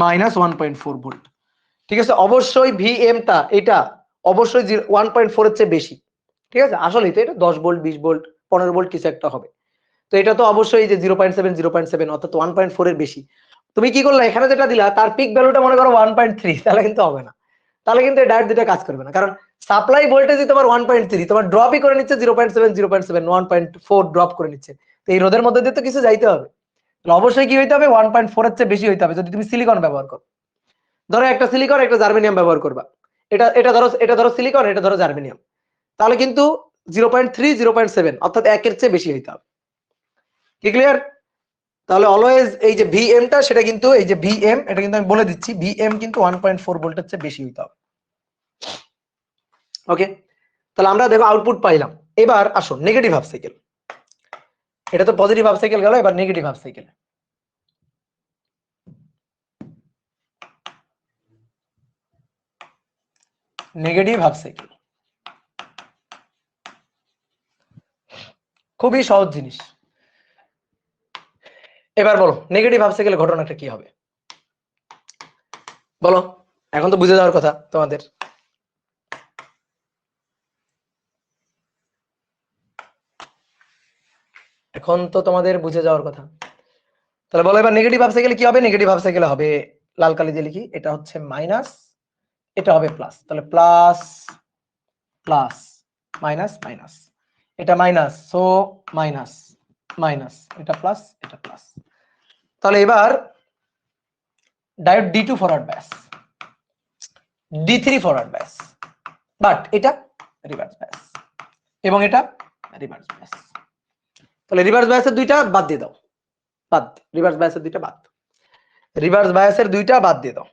মাইনাস 1.4 ভোল্ট। ঠিক আছে, অবশ্যই ভিএমটা এটা অবশ্যই 1.4 এর চেয়ে বেশি। ঠিক আছে, আসলে তো এটা 10 ভোল্ট 20 ভোল্ট 15 ভোল্ট কিছু একটা হবে, তো এটা তো অবশ্যই যে 0.7 অর্থাৎ 1.4 এর বেশি। তুমি কি করলে এখানে যেটা দিলা তার পিক ভ্যালুটা মনে করো 1.3, তাহলে কিন্তু হবে না, তাহলে কিন্তু ডাইরেক্ট দুটো কাজ করবে না, কারণ সাপ্লাই ভোল্টেজই তোমার 1.3, তোমার ড্রপই করে নিচ্ছে 0.7 1.4 ড্রপ করে নিচ্ছে, তো এই রোধের মধ্যে দিয়ে তো কিছু যাইতে হবে, তাহলে অবশ্যই কি হইতে হবে 1.4 এর চেয়ে বেশি হইতে হবে যদি তুমি সিলিকন ব্যবহার করো। ধরো একটা সিলিকন একটা জার্মেনিয়াম ব্যবহার করবা, এটা ধরো সিলিকন এটা ধরো জার্মেনিয়াম, তাহলে কিন্তু 0.3 0.7 অর্থাৎ 1 এর চেয়ে বেশি হইতে হবে। কি ক্লিয়ার? তাহলে অলওয়েজ এই যে ভিএমটা সেটা কিন্তু এই যে ভিএম এটা কিন্তু আমি বলে দিচ্ছি, ভিএম কিন্তু 1.4 ভোল্টের চেয়ে বেশি হইতে হবে। ওকে, তাহলে আমরা দেখো আউটপুট পাইলাম। এবার আসো নেগেটিভ হাফ সাইকেল, এটা তো পজিটিভ হাফ সাইকেল গেল, এবার negative half cycle. Negative half cycle খুবই সহজ জিনিস। এবার বলো নেগেটিভ হাফ সাইকেলের ঘটনাটা কি হবে বলো, এখন তো বুঝে যাওয়ার কথা তোমাদের। এখন তো তোমাদের বুঝে যাওয়ার কথা, তাহলে বলো এবার নেগেটিভ হাফ সাইকেলে কি হবে। নেগেটিভ হাফ সাইকেলে হবে, লাল কালি দিয়ে লিখি, এটা হচ্ছে মাইনাস, এটা হবে প্লাস, তাহলে প্লাস প্লাস মাইনাস মাইনাস, এটা মাইনাস, সো মাইনাস মাইনাস, এটা প্লাস এটা প্লাস। তাহলে এবার diode D2 forward bias, D3 forward bias, but এটা রিভার্স বায়াস এবং এটা রিভার্স বায়াস। তাহলে রিভার্স বায়াসের দুইটা বাদ দিয়ে দাও, বাদ, রিভার্স বায়াসের দুইটা বাদ, রিভার্স বায়াসের দুইটা বাদ দিয়ে দাও।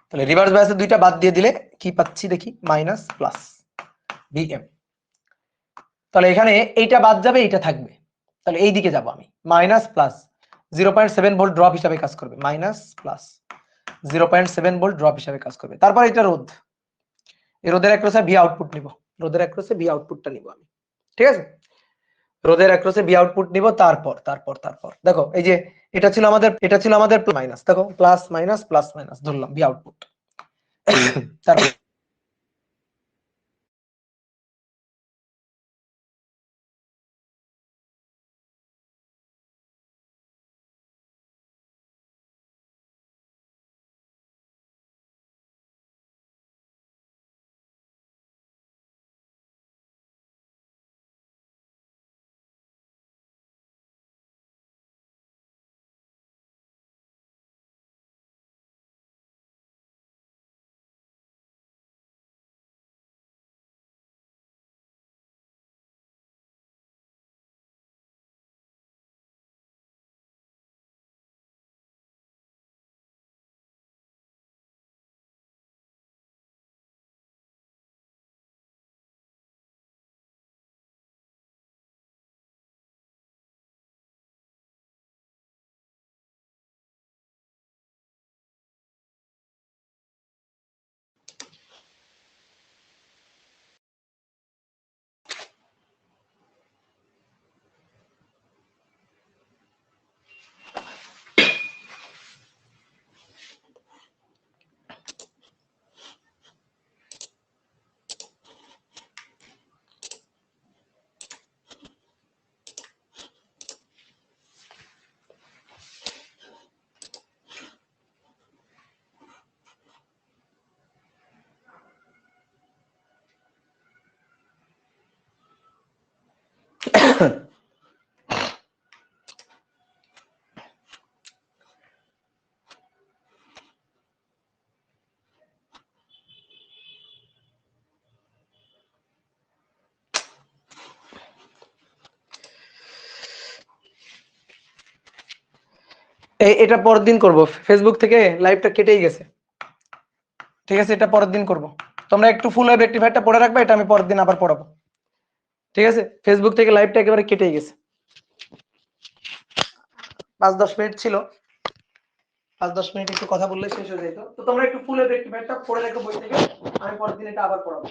তাহলে রিভার্স বায়াসের দুইটা বাদ দিয়ে দিলে কি পাচ্ছি দেখি, মাইনাস প্লাস ভিএম। তাহলে এখানে এইটা বাদ যাবে এইটা থাকবে, তাহলে এই দিকে যাব আমি, মাইনাস প্লাস 0.7 ভোল্ট ড্রপ হিসাবে কাজ করবে, মাইনাস প্লাস 0.7 ভোল্ট ড্রপ হিসাবে কাজ করবে। তারপর এটা রোধ, এই রোধের অ্যাক্রসে ভি আউটপুট নিব, রোধের অ্যাক্রসে ভি আউটপুটটা নিব আমি। ঠিক আছে, রোধের অ্যাক্রসে ভি আউটপুট নিব, তারপর তারপর তারপর দেখো এই যে এটা ছিল আমাদের মাইনাস, দেখো প্লাস মাইনাস ধরলাম ভি আউটপুট। তারপর এটা পরের দিন করব, ফেসবুক থেকে লাইভটা কেটেই গেছে। ঠিক আছে, এটা পরের দিন করব, তোমরা একটু ফুল ওয়েভ রেক্টিফায়ারটা পড়ে রাখবে, এটা আমি পরের দিন আবার পড়াবো। ঠিক আছে, ফেসবুক থেকে লাইভটা একেবারে কেটেই গেছে, 5-10 মিনিট ছিল, 5-10 মিনিট একটু কথা বললে শেষ হয়ে যেত। তো তোমরা একটু ফুল ওয়েভ রেক্টিফায়ারটা পড়ে রাখো বই থেকে, আমি পরের দিন এটা আবার পড়াবো।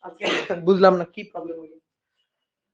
আজকে বুঝলাম না কি প্রবলেম।